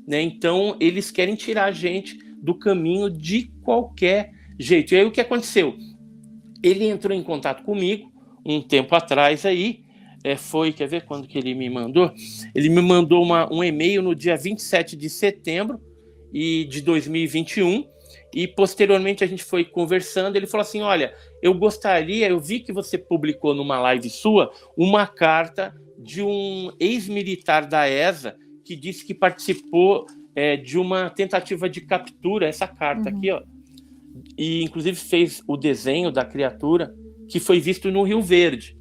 né? Então, eles querem tirar a gente do caminho de qualquer jeito. E aí, o que aconteceu? Ele entrou em contato comigo um tempo atrás aí, quer ver quando que ele me mandou? Ele me mandou um e-mail no dia 27 de setembro de 2021, e posteriormente a gente foi conversando, ele falou assim, olha, eu vi que você publicou numa live sua uma carta de um ex-militar da ESA que disse que participou de uma tentativa de captura, essa carta aqui, ó, e inclusive fez o desenho da criatura que foi visto no Rio Verde.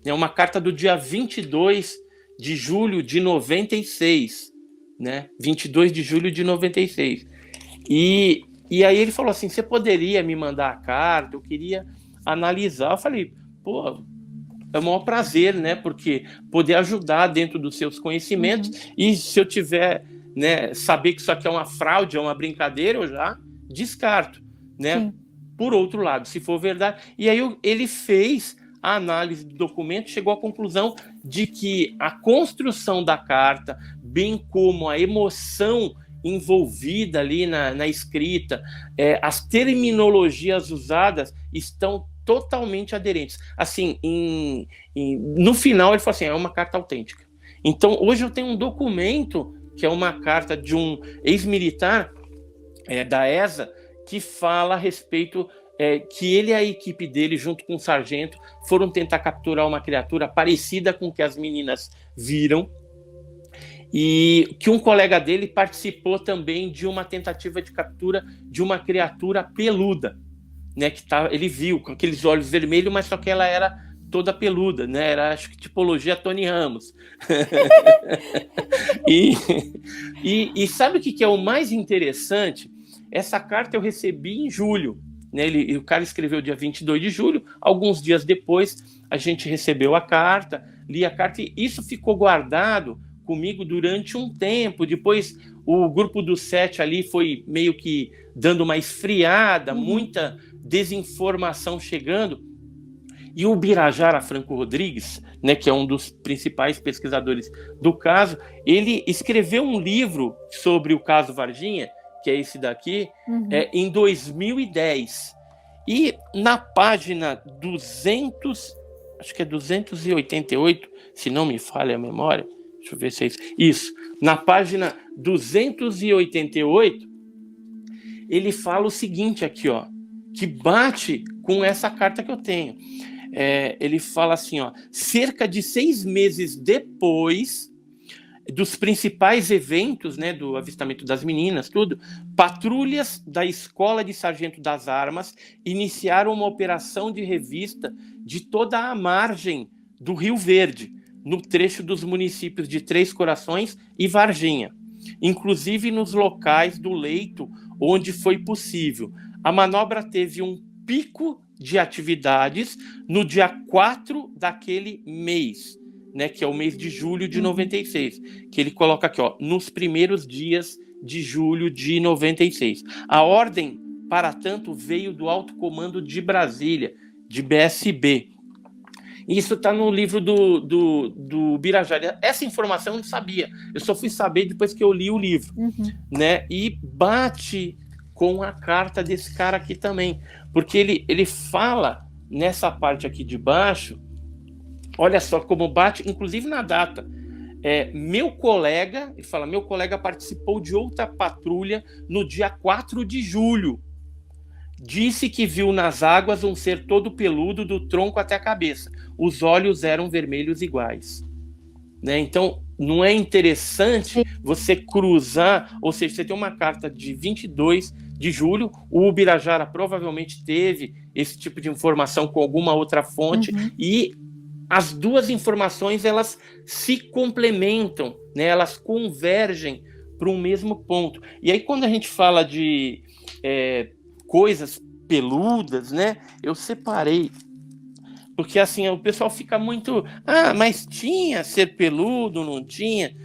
É uma carta do dia 22 de julho de 96, né? 22 de julho de 96. E aí ele falou assim, você poderia me mandar a carta? Eu queria analisar. Eu falei, pô, é o maior prazer, né? Porque poder ajudar dentro dos seus conhecimentos, e se eu tiver, né, saber que isso aqui é uma fraude, é uma brincadeira, eu já descarto, né? Sim. Por outro lado, se for verdade. E aí ele fez a análise do documento, chegou à conclusão de que a construção da carta, bem como a emoção envolvida ali na escrita, as terminologias usadas estão totalmente aderentes. Assim, no final ele falou assim, é uma carta autêntica. Então, hoje eu tenho um documento, que é uma carta de um ex-militar da ESA, que fala a respeito que ele e a equipe dele, junto com o sargento, foram tentar capturar uma criatura parecida com o que as meninas viram, e que um colega dele participou também de uma tentativa de captura de uma criatura peluda, né, ele viu com aqueles olhos vermelhos, mas só que ela era toda peluda, né, era, acho que tipologia Tony Ramos. e sabe o que é o mais interessante? Essa carta eu recebi em julho, né? O cara escreveu dia 22 de julho, alguns dias depois a gente recebeu a carta, li a carta, e isso ficou guardado comigo durante um tempo. Depois o grupo do 7 ali foi meio que dando uma esfriada, muita desinformação chegando, e o Birajara Franco Rodrigues, né, que é um dos principais pesquisadores do caso, ele escreveu um livro sobre o caso Varginha, que é esse daqui, em 2010. E na página 200, acho que é 288, se não me falha a memória, deixa eu ver se é isso. Isso, na página 288, ele fala o seguinte aqui, ó, que bate com essa carta que eu tenho. Ele fala assim, ó, cerca de 6 meses depois dos principais eventos, né, do avistamento das meninas, tudo, patrulhas da Escola de Sargento das Armas iniciaram uma operação de revista de toda a margem do Rio Verde, no trecho dos municípios de Três Corações e Varginha, inclusive nos locais do leito onde foi possível. A manobra teve um pico de atividades no dia 4 daquele mês, né, que é o mês de julho de 96, que ele coloca aqui, ó, nos primeiros dias de julho de 96. A ordem, para tanto, veio do Alto Comando de Brasília, de BSB. Isso está no livro do Birajara. Essa informação eu não sabia, eu só fui saber depois que eu li o livro, né? E bate com a carta desse cara aqui também, porque ele fala nessa parte aqui de baixo. Olha só como bate, inclusive na data. Meu colega participou de outra patrulha no dia 4 de julho. Disse que viu nas águas um ser todo peludo do tronco até a cabeça. Os olhos eram vermelhos iguais. Né? Então, não é interessante você cruzar, ou seja, você tem uma carta de 22 de julho, o Ubirajara provavelmente teve esse tipo de informação com alguma outra fonte, e as duas informações, elas se complementam, né? Elas convergem para um mesmo ponto. E aí, quando a gente fala de coisas peludas, né? Eu separei, porque assim, o pessoal fica muito... mas tinha ser peludo, não tinha?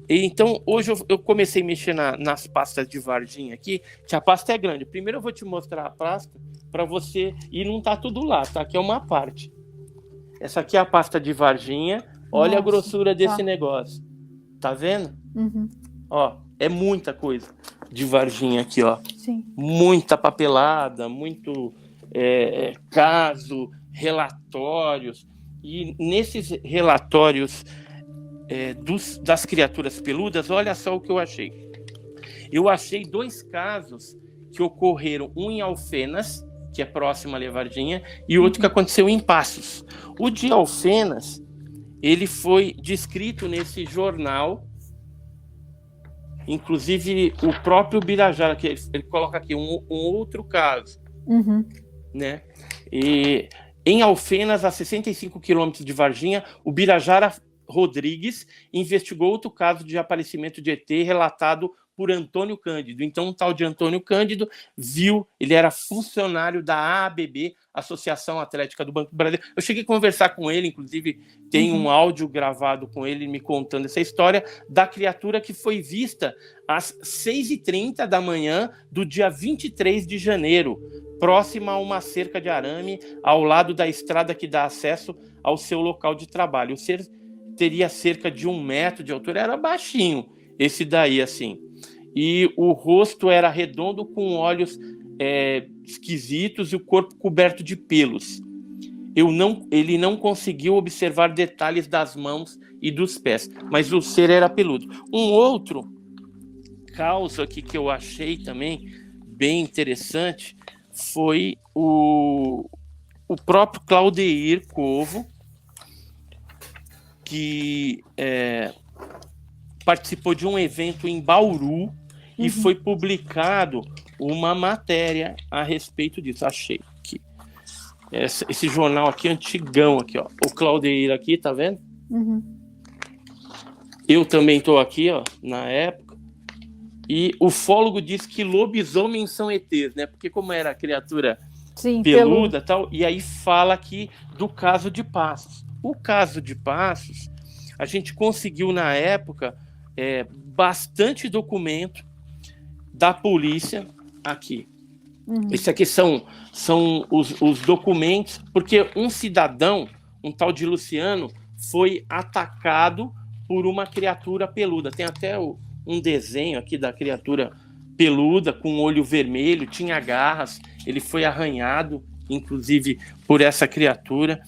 Então, hoje eu comecei a mexer nas pastas de Varginha aqui, que a pasta é grande. Primeiro eu vou te mostrar a pasta para você... E não tá tudo lá, tá? Aqui é uma parte. Essa aqui é a pasta de Varginha. Olha a grossura desse negócio. Tá vendo? Ó, é muita coisa de Varginha aqui, ó. Sim. Muita papelada, muito caso, relatórios. E nesses relatórios das criaturas peludas, olha só o que eu achei. Eu achei 2 casos que ocorreram, um em Alfenas, que é próximo a Varginha, e outro que aconteceu em Passos. O de Alfenas, ele foi descrito nesse jornal, inclusive o próprio Birajara, que ele coloca aqui um outro caso, né? E em Alfenas, a 65 quilômetros de Varginha, o Birajara Rodrigues investigou outro caso de aparecimento de ET relatado por Antônio Cândido. Então, um tal de Antônio Cândido viu, ele era funcionário da AABB, Associação Atlética do Banco do Brasil. Eu cheguei a conversar com ele, inclusive tem um áudio gravado com ele me contando essa história da criatura que foi vista às 6h30 da manhã do dia 23 de janeiro, próxima a uma cerca de arame, ao lado da estrada que dá acesso ao seu local de trabalho. O ser teria cerca de 1 metro de altura, era baixinho, esse daí, assim. E o rosto era redondo, com olhos esquisitos e o corpo coberto de pelos. Ele não conseguiu observar detalhes das mãos e dos pés, mas o ser era peludo. Um outro caso aqui que eu achei também bem interessante foi o próprio Claudeir Covo, que participou de um evento em Bauru e foi publicado uma matéria a respeito disso. Achei aqui. Esse jornal aqui, antigão, aqui, ó. O Claudeir aqui, tá vendo? Eu também estou aqui, ó, na época. E o ufólogo diz que lobisomens são ETs, né? Porque como era criatura peluda e tal, e aí fala aqui do caso de Passos. O caso de Passos, a gente conseguiu na época bastante documento da polícia aqui. Esse aqui são os documentos, porque um cidadão, um tal de Luciano, foi atacado por uma criatura peluda. Tem até um desenho aqui da criatura peluda, com olho vermelho, tinha garras, ele foi arranhado, inclusive, por essa criatura.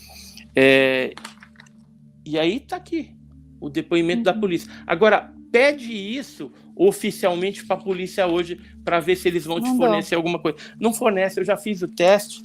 E aí tá aqui o depoimento da polícia. Agora, pede isso oficialmente para a polícia hoje, para ver se eles vão te fornecer alguma coisa. Não fornece, eu já fiz o teste,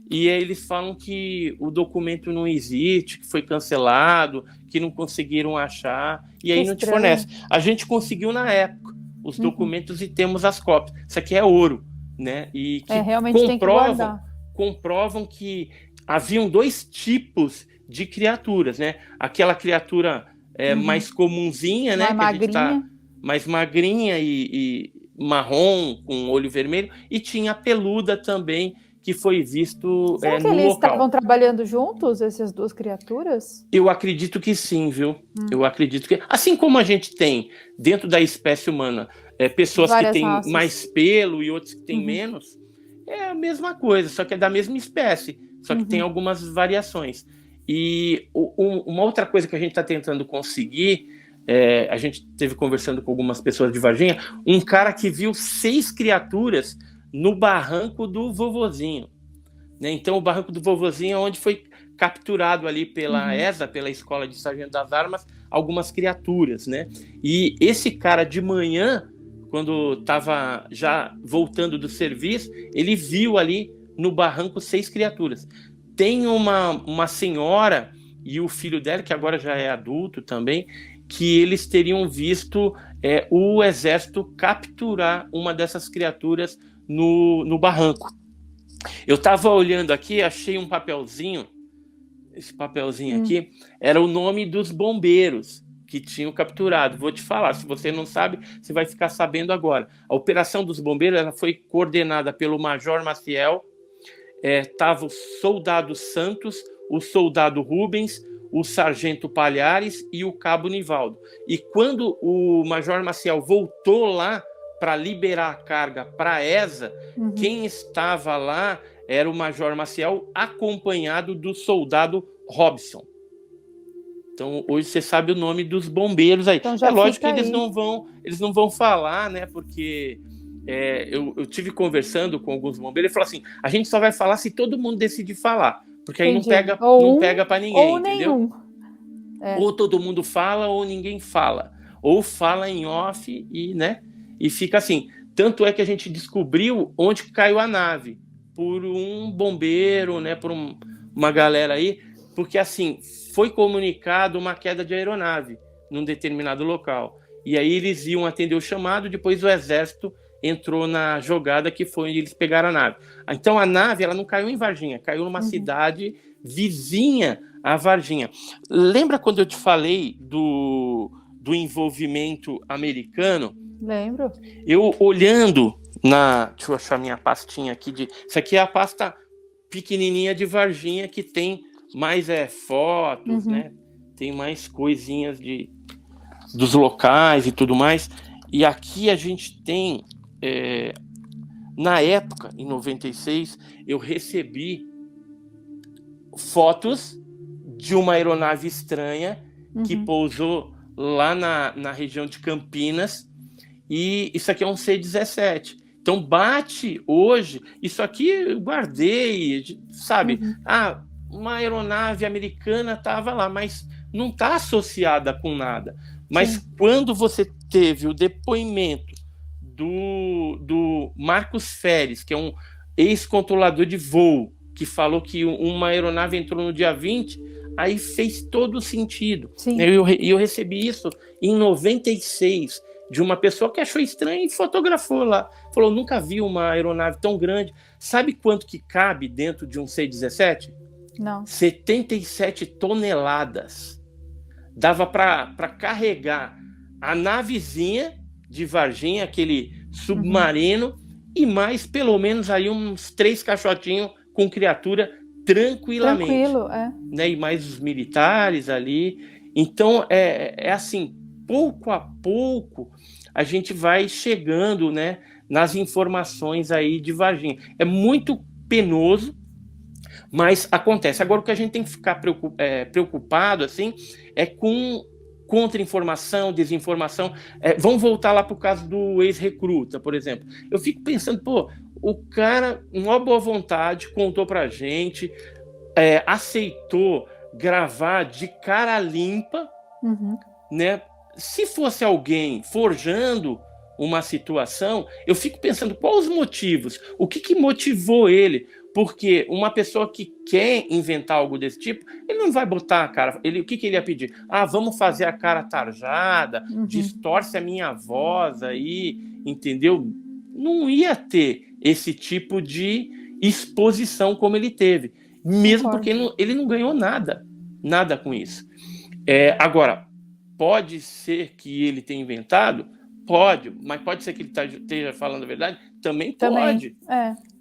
e aí eles falam que o documento não existe, que foi cancelado, que não conseguiram achar, e aí não te fornece. A gente conseguiu na época os documentos e temos as cópias. Isso aqui é ouro, né? E que realmente tem que guardar. Comprovam que haviam 2 tipos de criaturas, né? Aquela criatura mais comunzinha, né? Mais que magrinha. A gente tá mais magrinha e marrom, com olho vermelho, e tinha a peluda também, que foi visto Será que no eles local. estavam trabalhando juntos, essas 2 criaturas? Eu acredito que sim, viu? Eu acredito que... Assim como a gente tem, dentro da espécie humana, pessoas Várias que têm raças. mais pelo e outros que têm menos, é a mesma coisa, só que é da mesma espécie, só que tem algumas variações. E uma outra coisa que a gente está tentando conseguir, a gente esteve conversando com algumas pessoas de Varginha, um cara que viu 6 criaturas no barranco do Vovozinho, né? Então, o barranco do Vovozinho é onde foi capturado ali pela ESA, pela Escola de Sargento das Armas, algumas criaturas, né? E esse cara de manhã quando estava já voltando do serviço, ele viu ali no barranco 6 criaturas. Tem uma senhora e o filho dela, que agora já é adulto também, que eles teriam visto o exército capturar uma dessas criaturas no barranco. Eu estava olhando aqui, achei um papelzinho, esse papelzinho aqui, era o nome dos bombeiros que tinham capturado. Vou te falar, se você não sabe, você vai ficar sabendo agora. A operação dos bombeiros ela foi coordenada pelo Major Maciel, estava o soldado Santos, o soldado Rubens, o sargento Palhares e o cabo Nivaldo. E quando o Major Maciel voltou lá para liberar a carga para a ESA, quem estava lá era o Major Maciel, acompanhado do soldado Robson. Então, hoje você sabe o nome dos bombeiros aí. Então, é lógico que eles não vão falar, né? Porque eu tive conversando com alguns bombeiros, ele falou assim, a gente só vai falar se todo mundo decidir falar, porque aí não pega para ninguém, ou entendeu? Nenhum. Ou todo mundo fala, ou ninguém fala. Ou fala em off e fica assim. Tanto é que a gente descobriu onde caiu a nave, por um bombeiro, né? Por uma galera aí, porque assim, foi comunicado uma queda de aeronave num determinado local. E aí eles iam atender o chamado, depois o exército entrou na jogada, que foi onde eles pegaram a nave. Então a nave ela não caiu em Varginha, caiu numa cidade vizinha a Varginha. Lembra quando eu te falei do envolvimento americano? Lembro. Eu olhando deixa eu achar minha pastinha aqui. Isso aqui é a pasta pequenininha de Varginha, que tem mais fotos, né? Tem mais coisinhas dos locais e tudo mais. E aqui a gente tem, na época, em 96, eu recebi fotos de uma aeronave estranha que pousou lá na região de Campinas, e isso aqui é um C-17. Então bate hoje, isso aqui eu guardei, sabe? Uma aeronave americana estava lá, mas não está associada com nada. Mas quando você teve o depoimento do Marcos Feres, que é um ex-controlador de voo, que falou que uma aeronave entrou no dia 20, aí fez todo o sentido. Eu recebi isso em 96, de uma pessoa que achou estranho e fotografou lá. Falou, nunca vi uma aeronave tão grande. Sabe quanto que cabe dentro de um C-17? Não. 77 toneladas. Dava para carregar a navezinha de Varginha, aquele submarino, e mais pelo menos aí uns 3 caixotinhos com criatura tranquilamente. Tranquilo, né? E mais os militares ali. Então, é assim, pouco a pouco, a gente vai chegando, né, nas informações aí de Varginha. É muito penoso, mas acontece. Agora, o que a gente tem que ficar preocupado assim, é com contra-informação, desinformação. Vamos voltar lá para o caso do ex-recruta, por exemplo. Eu fico pensando, o cara, uma boa vontade, contou para a gente, aceitou gravar de cara limpa, né? Se fosse alguém forjando uma situação, eu fico pensando quais os motivos, o que motivou ele, porque uma pessoa que quer inventar algo desse tipo, ele não vai botar a cara, o que ele ia pedir? Vamos fazer a cara tarjada, distorce a minha voz aí, entendeu? Não ia ter esse tipo de exposição como ele teve, mesmo porque ele não ganhou nada com isso. Agora, pode ser que ele tenha inventado? Pode, mas pode ser que ele esteja falando a verdade? Também pode.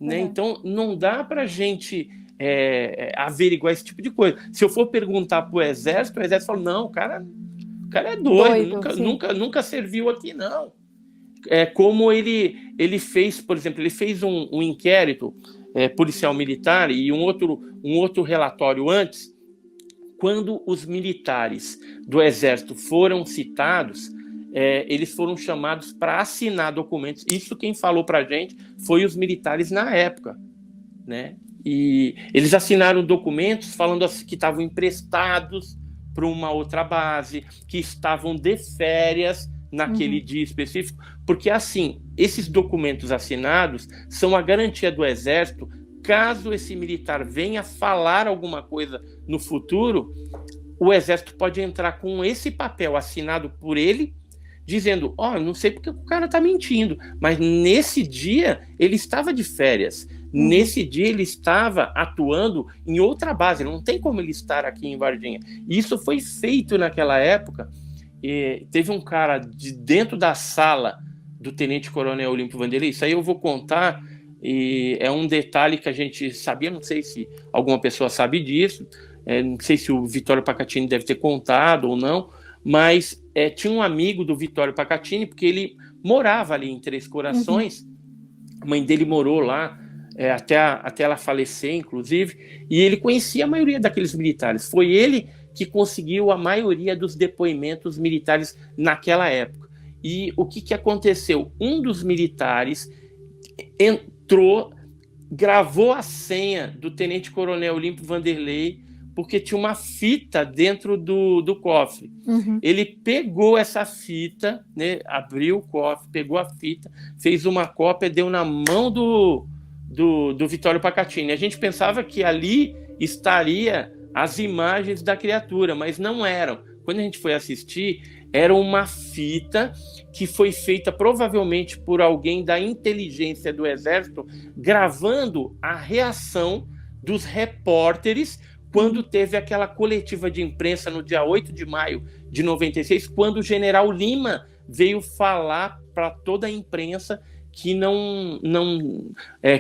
Né? Então, não dá para a gente averiguar esse tipo de coisa. Se eu for perguntar para o exército fala, não, o cara é doido, nunca serviu aqui, não. Como ele fez, por exemplo, ele fez um inquérito policial militar e um outro relatório antes. Quando os militares do Exército foram citados, eles foram chamados para assinar documentos. Isso quem falou para a gente foi os militares na época, né? E eles assinaram documentos falando assim, que estavam emprestados para uma outra base, que estavam de férias naquele dia específico, porque assim, esses documentos assinados são a garantia do Exército, caso esse militar venha falar alguma coisa no futuro, o Exército pode entrar com esse papel assinado por ele, dizendo, não sei porque o cara está mentindo, mas nesse dia ele estava de férias, nesse dia ele estava atuando em outra base, não tem como ele estar aqui em Varginha. Isso foi feito naquela época, e teve um cara de dentro da sala do Tenente Coronel Olímpio Vanderlei, isso aí eu vou contar, e é um detalhe que a gente sabia, não sei se alguma pessoa sabe disso, não sei se o Vitório Pacatini deve ter contado ou não, mas tinha um amigo do Vitório Pacatini, porque ele morava ali em Três Corações, a mãe dele morou lá, até ela falecer, inclusive, e ele conhecia a maioria daqueles militares. Foi ele que conseguiu a maioria dos depoimentos militares naquela época. E o que aconteceu? Um dos militares entrou, gravou a senha do Tenente Coronel Olímpio Vanderlei, porque tinha uma fita dentro do cofre. Ele pegou essa fita, né, abriu o cofre, pegou a fita, fez uma cópia, deu na mão do Vitório Pacatini. A gente pensava que ali estaria as imagens da criatura, mas não eram. Quando a gente foi assistir, era uma fita que foi feita provavelmente por alguém da inteligência do Exército, gravando a reação dos repórteres quando teve aquela coletiva de imprensa no dia 8 de maio de 96, quando o general Lima veio falar para toda a imprensa que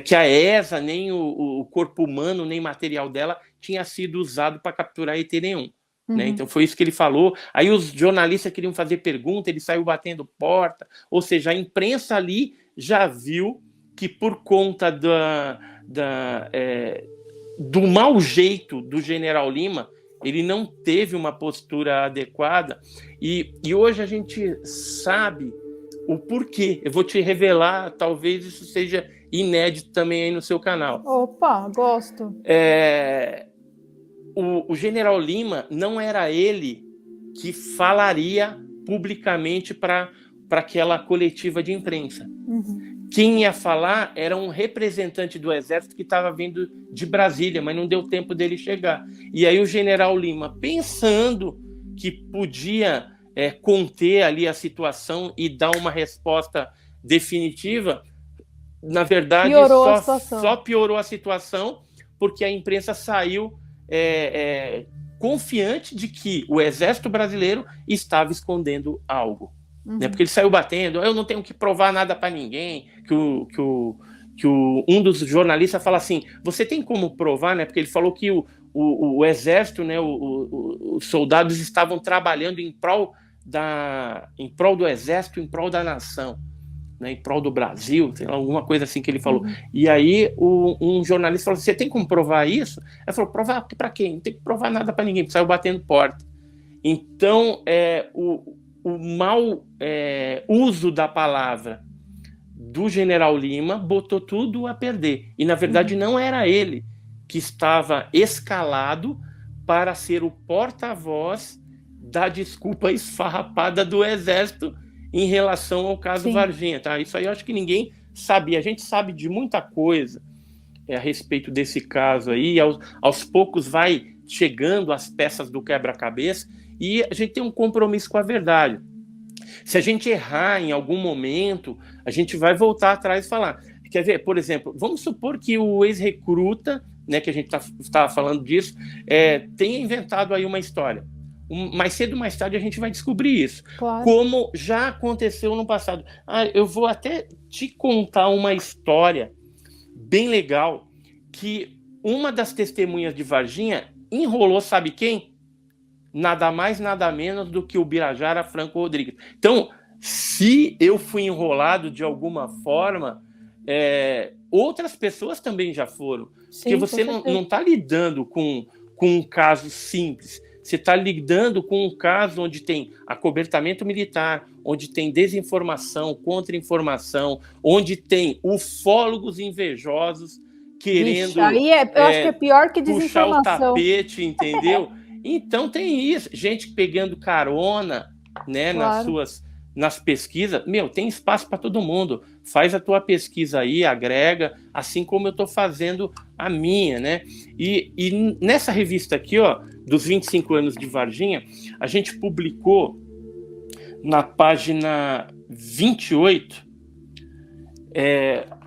que a ESA, nem o corpo humano, nem material dela tinha sido usado para capturar ET nenhum. Né? Então foi isso que ele falou. Aí os jornalistas queriam fazer pergunta, ele saiu batendo porta, ou seja, a imprensa ali já viu que por conta do mau jeito do general Lima, ele não teve uma postura adequada, e hoje a gente sabe o porquê. Eu vou te revelar, talvez isso seja inédito também aí no seu canal. Opa, gosto. O general Lima não era ele que falaria publicamente para aquela coletiva de imprensa. Quem ia falar era um representante do Exército que estava vindo de Brasília, mas não deu tempo dele chegar. E aí o general Lima, pensando que podia conter ali a situação e dar uma resposta definitiva, na verdade só piorou a situação, porque a imprensa saiu confiante de que o Exército Brasileiro estava escondendo algo. Né? Porque ele saiu batendo, eu não tenho que provar nada para ninguém, que um dos jornalistas fala assim, você tem como provar, né? Porque ele falou que o Exército, né, os soldados estavam trabalhando em prol do Exército, em prol da nação, né, em prol do Brasil, sei lá, alguma coisa assim que ele falou. E aí um jornalista falou, você tem como provar isso? Ele falou, provar para quem? Não tem que provar nada para ninguém, saiu batendo porta. Então, o mau uso da palavra do general Lima botou tudo a perder. E, na verdade, não era ele que estava escalado para ser o porta-voz da desculpa esfarrapada do Exército em relação ao caso Varginha. Tá? Isso aí eu acho que ninguém sabia. A gente sabe de muita coisa a respeito desse caso aí. Aos poucos vai chegando as peças do quebra-cabeça e a gente tem um compromisso com a verdade. Se a gente errar em algum momento, a gente vai voltar atrás e falar. Quer ver, por exemplo, vamos supor que o ex-recruta, né, que a gente estava falando disso, tenha inventado aí uma história. Mais cedo ou mais tarde a gente vai descobrir isso. Claro. Como já aconteceu no passado. Eu vou até te contar uma história bem legal, que uma das testemunhas de Varginha enrolou, sabe quem? Nada mais, nada menos do que o Birajara Franco Rodrigues. Então, se eu fui enrolado de alguma forma, outras pessoas também já foram. Sim, porque você não está lidando com um caso simples. Você está lidando com um caso onde tem acobertamento militar, onde tem desinformação, contra-informação, onde tem ufólogos invejosos querendo Vixe, aí eu acho que é pior que desinformação. Puxar o tapete, entendeu? Então tem isso, gente pegando carona, né, claro, nas pesquisas, tem espaço para todo mundo. Faz a tua pesquisa aí, agrega, assim como eu estou fazendo a minha, né? E nessa revista aqui, ó, dos 25 anos de Varginha, a gente publicou na página 28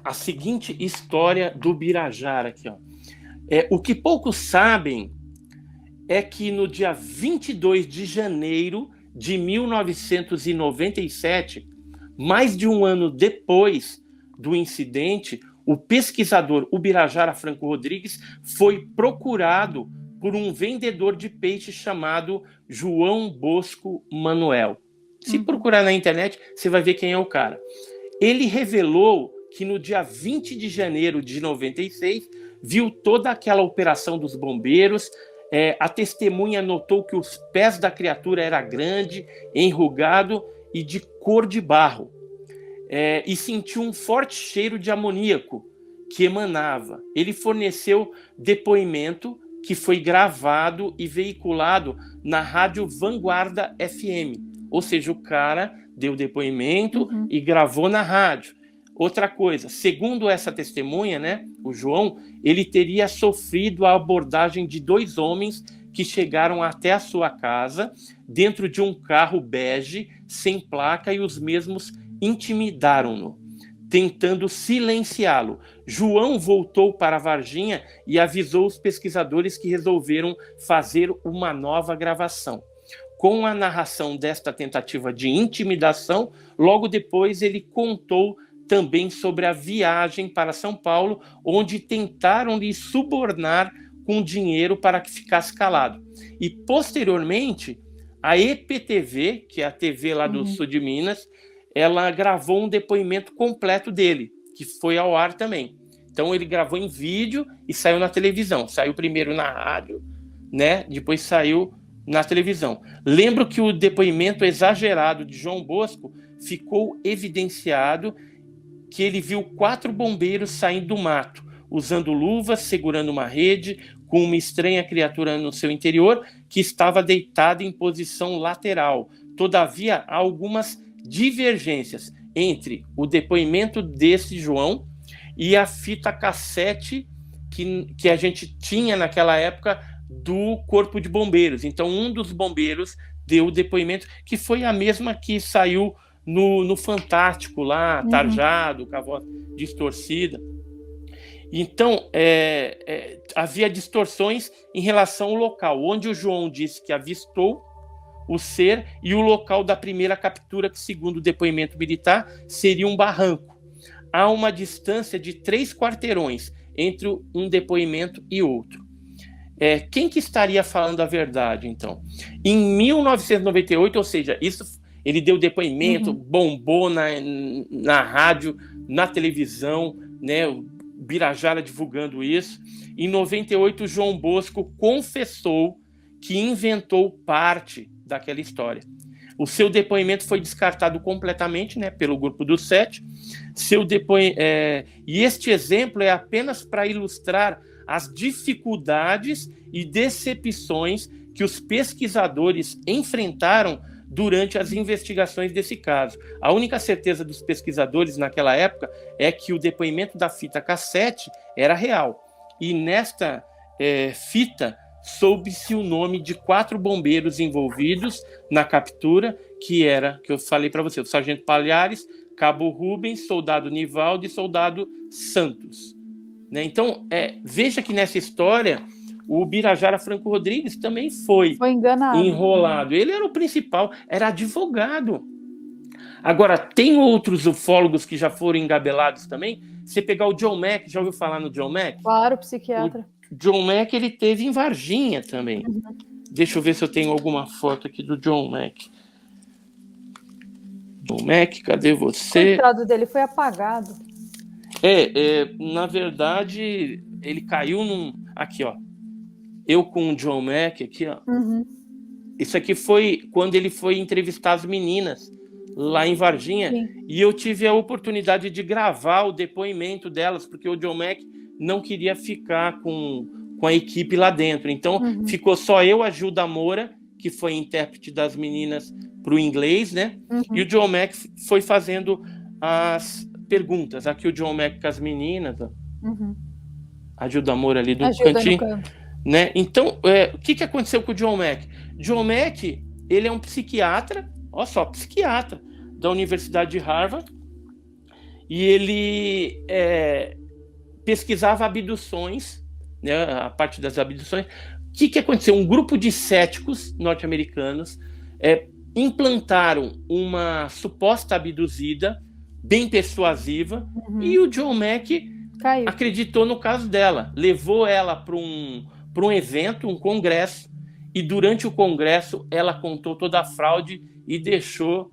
a seguinte história do Birajara aqui, ó. O que poucos sabem é que no dia 22 de janeiro de 1997, mais de um ano depois do incidente, o pesquisador Ubirajara Franco Rodrigues foi procurado por um vendedor de peixe chamado João Bosco Manuel. Se procurar na internet, você vai ver quem é o cara. Ele revelou que no dia 20 de janeiro de 96, viu toda aquela operação dos bombeiros. A testemunha notou que os pés da criatura era grande, enrugado e de cor de barro. E sentiu um forte cheiro de amoníaco que emanava. Ele forneceu depoimento que foi gravado e veiculado na Rádio Vanguarda FM. Ou seja, o cara deu depoimento e gravou na rádio. Outra coisa, segundo essa testemunha, né, o João, ele teria sofrido a abordagem de 2 homens que chegaram até a sua casa dentro de um carro bege, sem placa, e os mesmos intimidaram-no, tentando silenciá-lo. João voltou para Varginha e avisou os pesquisadores que resolveram fazer uma nova gravação. Com a narração desta tentativa de intimidação, logo depois ele contou também sobre a viagem para São Paulo, onde tentaram lhe subornar com dinheiro para que ficasse calado. E, posteriormente, a EPTV, que é a TV lá do sul de Minas, ela gravou um depoimento completo dele, que foi ao ar também. Então, ele gravou em vídeo e saiu na televisão. Saiu primeiro na rádio, né? Depois saiu na televisão. Lembro que o depoimento exagerado de João Bosco ficou evidenciado que ele viu 4 bombeiros saindo do mato, usando luvas, segurando uma rede, com uma estranha criatura no seu interior, que estava deitada em posição lateral. Todavia, há algumas divergências entre o depoimento desse João e a fita cassete que a gente tinha naquela época do Corpo de Bombeiros. Então, um dos bombeiros deu o depoimento, que foi a mesma que saiu no Fantástico lá, tarjado, com a voz distorcida. Então, havia distorções em relação ao local, onde o João disse que avistou o ser, e o local da primeira captura, que, segundo o depoimento militar, seria um barranco. Há uma distância de 3 quarteirões entre um depoimento e outro. Quem que estaria falando a verdade, então? Em 1998, ou seja, isso ele deu depoimento, bombou na rádio, na televisão, né? O Birajara divulgando isso. Em 98, João Bosco confessou que inventou parte daquela história. O seu depoimento foi descartado completamente, né, pelo Grupo dos 7. E este exemplo é apenas para ilustrar as dificuldades e decepções que os pesquisadores enfrentaram durante as investigações desse caso. A única certeza dos pesquisadores naquela época é que o depoimento da fita cassete era real. E nesta fita soube-se o nome de 4 bombeiros envolvidos na captura, que eu falei para você, o Sargento Palhares, Cabo Rubens, Soldado Nivaldo e Soldado Santos. Né? Então, veja que nessa história o Birajara Franco Rodrigues também foi enrolado. Ele era o principal, era advogado. Agora, tem outros ufólogos que já foram engabelados também. Você pegar o John Mack, já ouviu falar no John Mack? Claro, psiquiatra. O John Mack, ele teve em Varginha também. Deixa eu ver se eu tenho alguma foto aqui do John Mack. John Mack, cadê você? O contrato dele foi apagado. Na verdade, ele caiu num... Aqui, ó. Eu com o John Mack, aqui, ó. Isso aqui foi quando ele foi entrevistar as meninas lá em Varginha. Sim. E eu tive a oportunidade de gravar o depoimento delas, porque o John Mack não queria ficar com a equipe lá dentro. Então, ficou só eu, a Gilda Moura, que foi intérprete das meninas para o inglês, né? E o John Mack foi fazendo as perguntas. Aqui o John Mack com as meninas, ó. A Gil do Amor ali do cantinho. Né? Então, o que aconteceu com o John Mack? John Mack, ele é um psiquiatra, olha só, psiquiatra da Universidade de Harvard, e ele pesquisava abduções, né, a parte das abduções. O que aconteceu? Um grupo de céticos norte-americanos implantaram uma suposta abduzida, bem persuasiva, e o John Mack acreditou no caso dela, levou ela para um evento, um congresso, e durante o congresso ela contou toda a fraude e deixou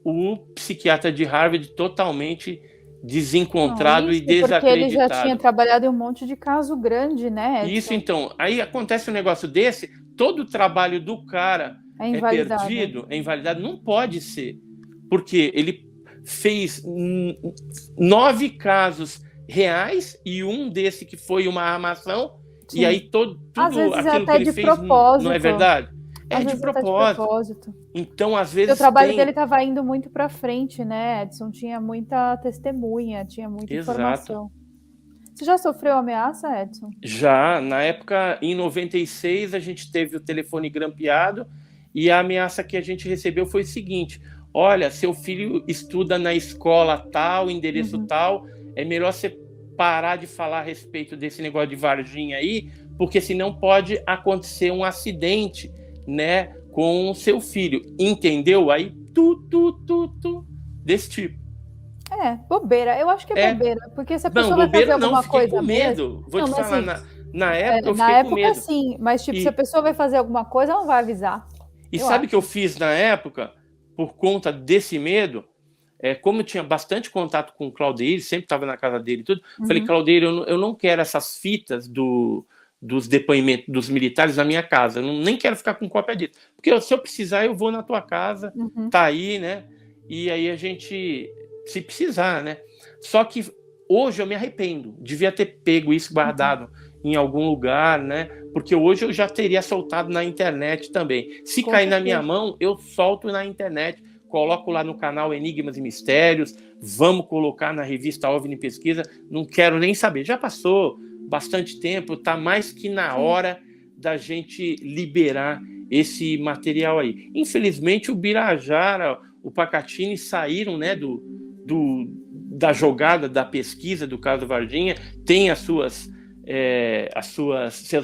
o psiquiatra de Harvard totalmente desencontrado e desacreditado. Porque ele já tinha trabalhado em um monte de caso grande, né? Edson? Isso, então. Aí acontece um negócio desse, todo o trabalho do cara é perdido, é invalidado. Não pode ser, porque ele fez 9 casos reais e um desse que foi uma armação. Sim. E aí tudo aquilo que ele fez não é verdade? De propósito. Então, às vezes. O trabalho dele estava indo muito para frente, né, Edson? Tinha muita testemunha, tinha muita informação. Você já sofreu ameaça, Edson? Já. Na época, em 96, a gente teve o telefone grampeado e a ameaça que a gente recebeu foi o seguinte: olha, seu filho estuda na escola tal, endereço tal, é melhor você parar de falar a respeito desse negócio de Varginha aí, porque senão pode acontecer um acidente, né, com o seu filho, entendeu? Aí, desse tipo. Bobeira, eu acho que é bobeira, porque se a pessoa vai fazer alguma coisa com medo, mesmo... vou te falar, assim, na época eu fiquei com medo. Sim, mas tipo, se a pessoa vai fazer alguma coisa, ela não vai avisar. E sabe o que eu fiz na época, por conta desse medo? Como eu tinha bastante contato com o Claudeir, sempre estava na casa dele e tudo, falei, Claudeir, eu não quero essas fitas dos depoimentos dos militares na minha casa, eu nem quero ficar com cópia disso, porque se eu precisar, eu vou na tua casa, tá aí, né? E aí a gente, se precisar, né? Só que hoje eu me arrependo, devia ter pego isso guardado em algum lugar, né? Porque hoje eu já teria soltado na internet também. Se cair na minha mão, eu solto na internet, coloco lá no canal Enigmas e Mistérios, vamos colocar na revista OVNI Pesquisa, não quero nem saber. Já passou bastante tempo, tá mais que na hora da gente liberar esse material aí. Infelizmente, o Birajara, o Pacatini saíram, né, da jogada da pesquisa do caso Varginha, tem as suas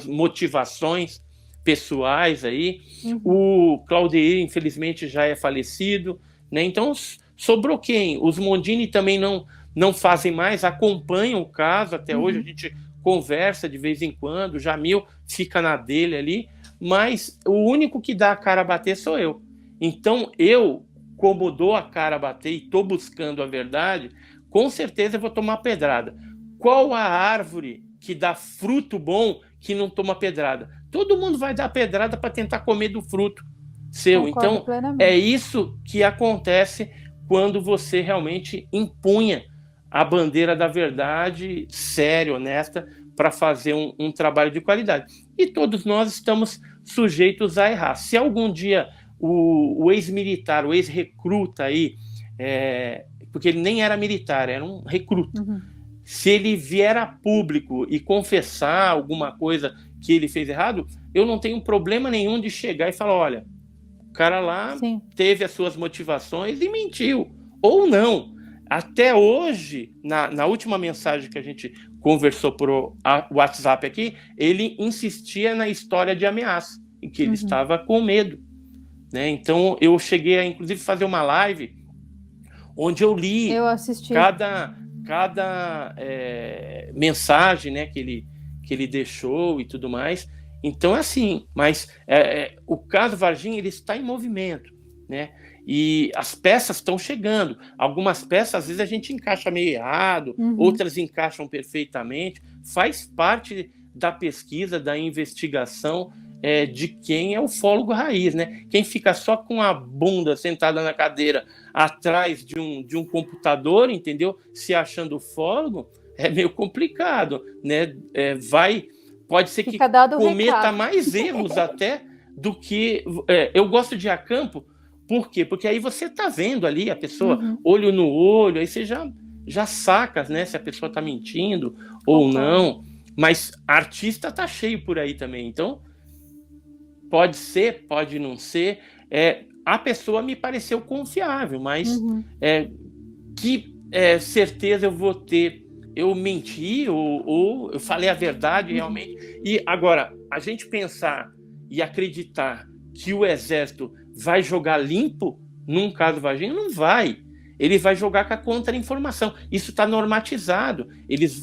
motivações pessoais aí. O Claudeir, infelizmente, já é falecido, né? Então sobrou quem? Os Mondini também não fazem mais, acompanham o caso até hoje, a gente conversa de vez em quando, o Jamil fica na dele ali, mas o único que dá a cara a bater sou eu. Então eu, como dou a cara a bater e estou buscando a verdade, com certeza eu vou tomar pedrada. Qual a árvore que dá fruto bom que não toma pedrada? Todo mundo vai dar pedrada para tentar comer do fruto seu. Concordo então, plenamente. É isso que acontece quando você realmente empunha a bandeira da verdade séria, honesta, para fazer um trabalho de qualidade. E todos nós estamos sujeitos a errar. Se algum dia o ex-militar, o ex-recruta aí, porque ele nem era militar, era um recruta, se ele vier a público e confessar alguma coisa que ele fez errado, eu não tenho problema nenhum de chegar e falar, olha, o cara lá teve as suas motivações e mentiu. Ou não. Até hoje, na última mensagem que a gente conversou por WhatsApp aqui, ele insistia na história de ameaça, em que ele estava com medo, né? Então, eu cheguei a, inclusive, fazer uma live onde eu li cada mensagem, né, que ele deixou e tudo mais. Então, assim, mas o caso Varginha, ele está em movimento, né? E as peças estão chegando. Algumas peças, às vezes, a gente encaixa meio errado, outras encaixam perfeitamente. Faz parte da pesquisa, da investigação de quem é ufólogo raiz, né? Quem fica só com a bunda sentada na cadeira atrás de um computador, entendeu? Se achando ufólogo, é meio complicado, né? Pode ser que cometa mais erros até do que... eu gosto de ir a campo Por quê? Porque aí você está vendo ali a pessoa, olho no olho, aí você já saca, né, se a pessoa está mentindo ou não. Mas artista tá cheio por aí também. Então, pode ser, pode não ser. A pessoa me pareceu confiável, mas que certeza eu vou ter? Eu menti ou eu falei a verdade realmente? E agora, a gente pensar e acreditar que o Exército vai jogar limpo num caso Varginha, não vai. Ele vai jogar com a contra-informação. Isso está normatizado. Eles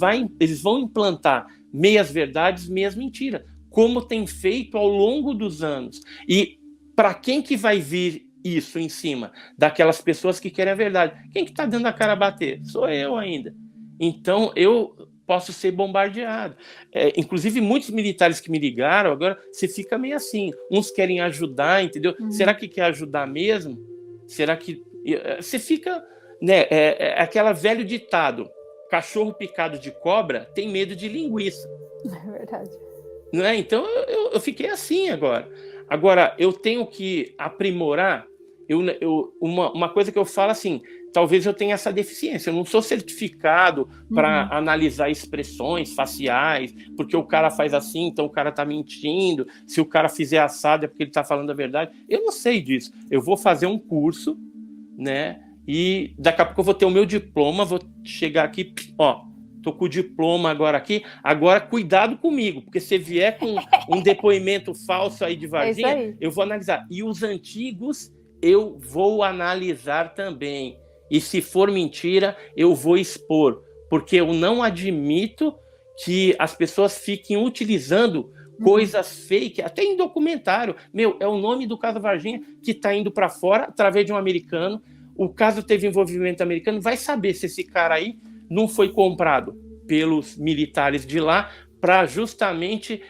vão implantar meias verdades, meias mentiras, como tem feito ao longo dos anos. E para quem que vai vir isso em cima? Daquelas pessoas que querem a verdade. Quem que está dando a cara a bater? Sou eu ainda. Então, eu posso ser bombardeado. Inclusive, muitos militares que me ligaram, agora você fica meio assim. Uns querem ajudar, entendeu? Será que quer ajudar mesmo? Será que... Você fica... né? Aquele velho ditado, cachorro picado de cobra tem medo de linguiça. É verdade. Não é? Então, eu fiquei assim agora. Agora, eu tenho que aprimorar. Uma coisa que eu falo assim, talvez eu tenha essa deficiência. Eu não sou certificado para analisar expressões faciais, porque o cara faz assim, então o cara está mentindo. Se o cara fizer assado é porque ele está falando a verdade. Eu não sei disso. Eu vou fazer um curso, né? E daqui a pouco eu vou ter o meu diploma, vou chegar aqui, ó, tô com o diploma agora aqui. Agora, cuidado comigo, porque se vier com um depoimento falso aí de Varginha, eu vou analisar. E os antigos eu vou analisar também. E se for mentira, eu vou expor. Porque eu não admito que as pessoas fiquem utilizando coisas fake, até em documentário. É o nome do caso Varginha que está indo para fora através de um americano. O caso teve envolvimento americano, vai saber se esse cara aí não foi comprado pelos militares de lá para justamente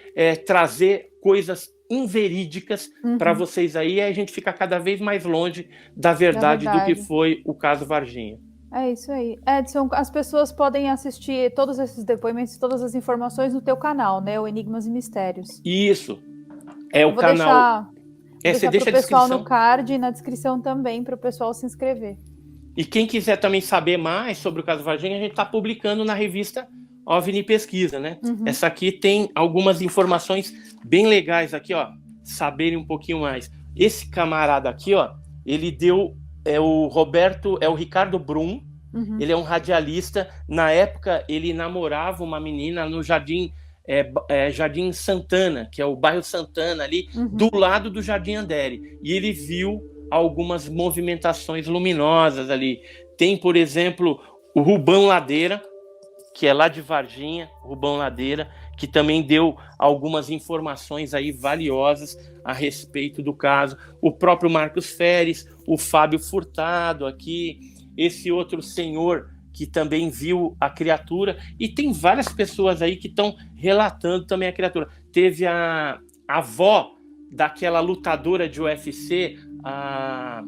trazer coisas inverídicas para vocês aí, e a gente fica cada vez mais longe da verdade do que foi o caso Varginha. É isso aí. Edson, as pessoas podem assistir todos esses depoimentos, todas as informações no teu canal, né? O Enigmas e Mistérios. Isso. O canal... Deixar para o pessoal no card e na descrição também, para o pessoal se inscrever. E quem quiser também saber mais sobre o caso Varginha, a gente está publicando na revista OVNI Pesquisa, né? Essa aqui tem algumas informações bem legais aqui, ó, saberem um pouquinho mais. Esse camarada aqui, ó, ele deu, o Ricardo Brum, ele é um radialista. Na época, ele namorava uma menina no Jardim Santana, que é o bairro Santana ali, do lado do Jardim Andere. E ele viu algumas movimentações luminosas ali. Tem, por exemplo, o Rubão Ladeira, que é lá de Varginha, Rubão Ladeira, que também deu algumas informações aí valiosas a respeito do caso. O próprio Marcos Feres, o Fábio Furtado aqui, esse outro senhor que também viu a criatura, e tem várias pessoas aí que estão relatando também a criatura. Teve a avó daquela lutadora de UFC, a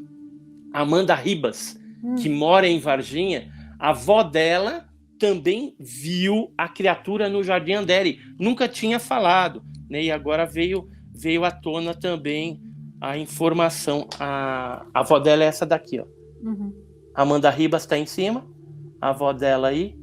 Amanda Ribas, que mora em Varginha. A avó dela também viu a criatura no Jardim Andere. Nunca tinha falado, né? E agora veio à tona também a informação. A avó dela é essa daqui, ó. Amanda Ribas está em cima, a avó dela aí,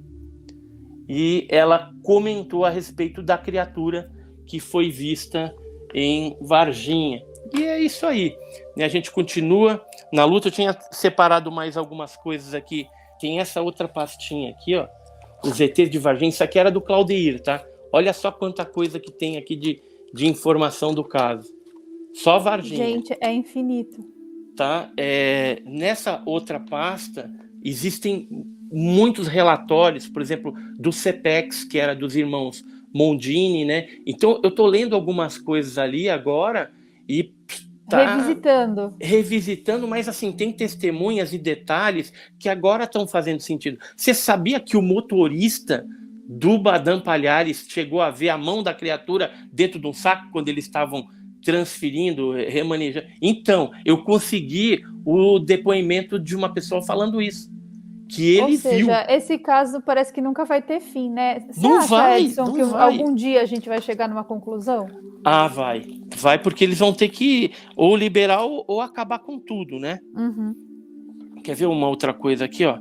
e ela comentou a respeito da criatura que foi vista em Varginha. E é isso aí, né? A gente continua na luta. Eu tinha separado mais algumas coisas aqui. Tem essa outra pastinha aqui, ó, os ETs de Varginha. Isso aqui era do Claudeir, tá? Olha só quanta coisa que tem aqui de informação do caso. Só Varginha. Gente, é infinito. Tá? Nessa outra pasta existem muitos relatórios, por exemplo, do CEPEX, que era dos irmãos Mondini, né? Então, eu estou lendo algumas coisas ali agora e revisitando, mas assim, tem testemunhas e detalhes que agora estão fazendo sentido. Você sabia que o motorista do Badam Palhares chegou a ver a mão da criatura dentro de um saco quando eles estavam transferindo, remanejando? Então, eu consegui o depoimento de uma pessoa falando isso, que ele viu. Esse caso parece que nunca vai ter fim, né? Você Não acha, vai, Edson, não que vai. algum dia a gente vai chegar numa conclusão? Ah, vai porque eles vão ter que ou liberar ou acabar com tudo, né? Uhum. Quer ver uma outra coisa aqui, ó?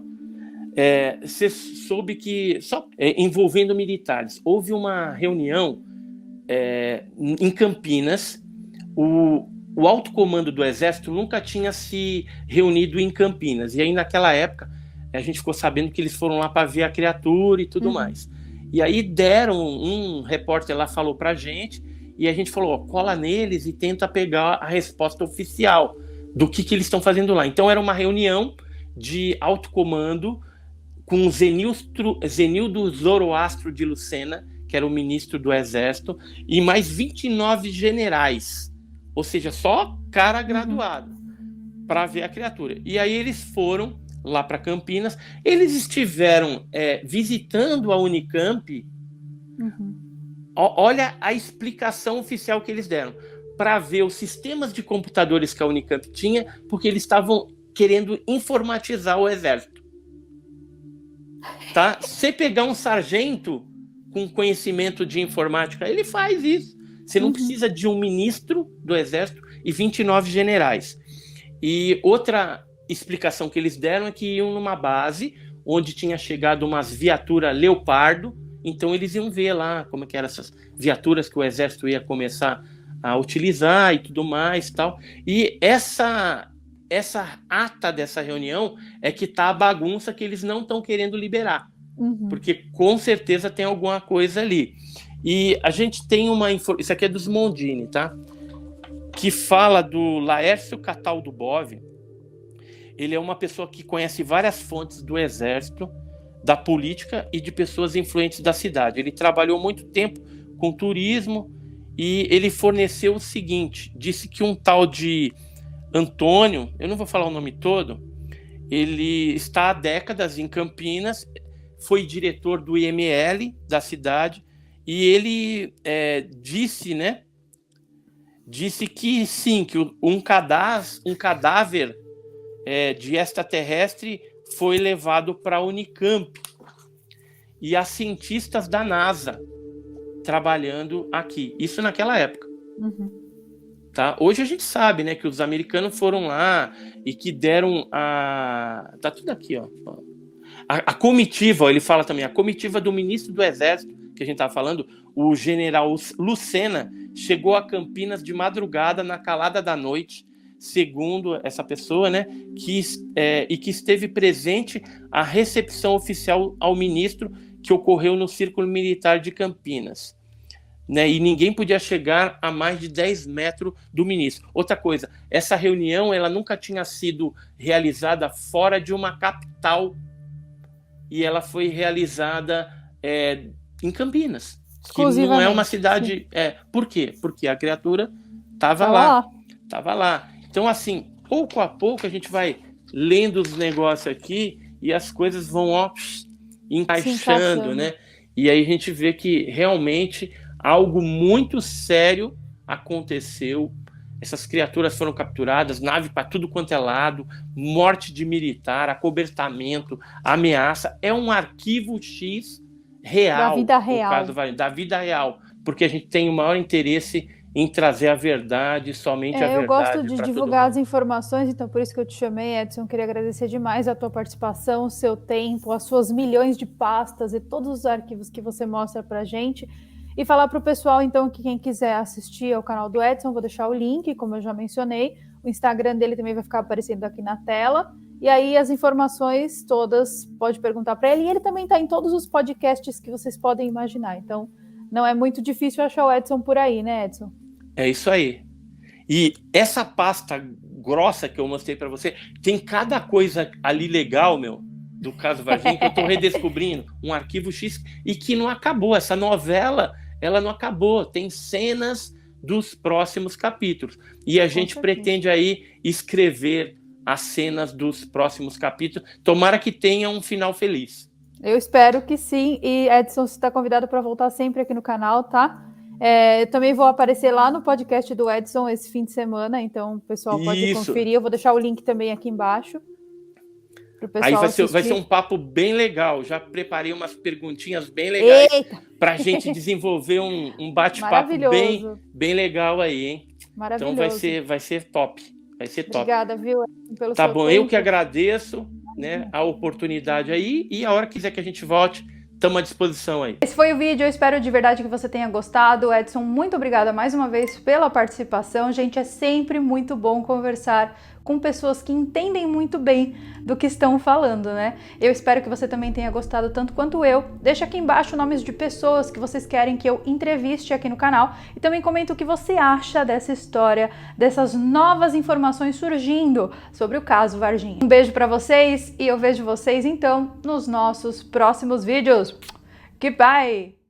Você soube que, envolvendo militares, houve uma reunião em Campinas. O alto comando do Exército nunca tinha se reunido em Campinas. E aí, naquela época, a gente ficou sabendo que eles foram lá para ver a criatura e tudo mais. E aí deram, um repórter lá falou pra gente, e a gente falou, ó, cola neles e tenta pegar a resposta oficial do que eles estão fazendo lá. Então era uma reunião de alto comando com Zenildo Zoroastro de Lucena, que era o ministro do Exército, e mais 29 generais, ou seja, só cara graduado, para ver a criatura. E aí eles foram lá para Campinas, eles estiveram visitando a Unicamp. Olha a explicação oficial que eles deram, para ver os sistemas de computadores que a Unicamp tinha, porque eles estavam querendo informatizar o Exército. Tá? Você pegar um sargento com conhecimento de informática, ele faz isso. Você não precisa de um ministro do Exército e 29 generais. E outra explicação que eles deram é que iam numa base onde tinha chegado umas viaturas Leopardo, então eles iam ver lá como que eram essas viaturas que o Exército ia começar a utilizar e tudo mais, tal. E essa ata dessa reunião é que tá a bagunça que eles não estão querendo liberar, porque com certeza tem alguma coisa ali. E a gente tem isso aqui é dos Mondini, tá? Que fala do Laércio Cataldo Bove. Ele é uma pessoa que conhece várias fontes do Exército, da política e de pessoas influentes da cidade. Ele trabalhou muito tempo com turismo e ele forneceu o seguinte, disse que um tal de Antônio, eu não vou falar o nome todo, ele está há décadas em Campinas, foi diretor do IML da cidade, e ele disse que sim, que um cadáver de extraterrestre foi levado para a Unicamp, e há cientistas da NASA trabalhando aqui, isso naquela época. Tá? Hoje a gente sabe, né, que os americanos foram lá e que deram tá tudo aqui, ó. A comitiva, ele fala também, a comitiva do ministro do Exército, que a gente estava falando, o general Lucena, chegou a Campinas de madrugada, na calada da noite, segundo essa pessoa, né, que esteve presente à recepção oficial ao ministro que ocorreu no Círculo Militar de Campinas. Né, e ninguém podia chegar a mais de 10 metros do ministro. Outra coisa, essa reunião ela nunca tinha sido realizada fora de uma capital, e ela foi realizada em Campinas, que não é uma cidade... por quê? Porque a criatura estava lá. Então, assim, pouco a pouco a gente vai lendo os negócios aqui e as coisas vão encaixando, né? E aí a gente vê que realmente algo muito sério aconteceu. Essas criaturas foram capturadas, nave para tudo quanto é lado, morte de militar, acobertamento, ameaça. É um arquivo X real. Da vida real. No caso, da vida real. Porque a gente tem o maior interesse em trazer a verdade, somente a verdade. Eu gosto de divulgar as informações, então por isso que eu te chamei, Edson. Queria agradecer demais a tua participação, o seu tempo, as suas milhões de pastas e todos os arquivos que você mostra pra gente. E falar para o pessoal, então, que quem quiser assistir ao canal do Edson, vou deixar o link, como eu já mencionei. O Instagram dele também vai ficar aparecendo aqui na tela. E aí as informações todas, pode perguntar para ele. E ele também está em todos os podcasts que vocês podem imaginar. Então, não é muito difícil achar o Edson por aí, né, Edson? É isso aí. E essa pasta grossa que eu mostrei para você, tem cada coisa ali legal, do caso Varginha, que eu estou redescobrindo. Um arquivo X e que não acabou. Essa novela... ela não acabou, tem cenas dos próximos capítulos. E a gente pretende aí escrever as cenas dos próximos capítulos. Tomara que tenha um final feliz. Eu espero que sim. E Edson, você está convidado para voltar sempre aqui no canal, tá? Eu também vou aparecer lá no podcast do Edson esse fim de semana, então o pessoal pode conferir. Eu vou deixar o link também aqui embaixo. Pro pessoal Aí vai assistir. ser um papo bem legal. Já preparei umas perguntinhas bem legais para a gente desenvolver um bate-papo bem legal aí, hein? Maravilhoso. Então vai ser top. Vai ser top. Obrigada, viu, Edson, pelo Tá seu bom, tempo. eu que agradeço, né, a oportunidade aí, e a hora que quiser que a gente volte, estamos à disposição aí. Esse foi o vídeo, eu espero de verdade que você tenha gostado. Edson, muito obrigada mais uma vez pela participação. Gente, é sempre muito bom conversar com pessoas que entendem muito bem do que estão falando, né? Eu espero que você também tenha gostado tanto quanto eu. Deixa aqui embaixo nomes de pessoas que vocês querem que eu entreviste aqui no canal e também comenta o que você acha dessa história, dessas novas informações surgindo sobre o caso Varginha. Um beijo pra vocês e eu vejo vocês então nos nossos próximos vídeos. Goodbye!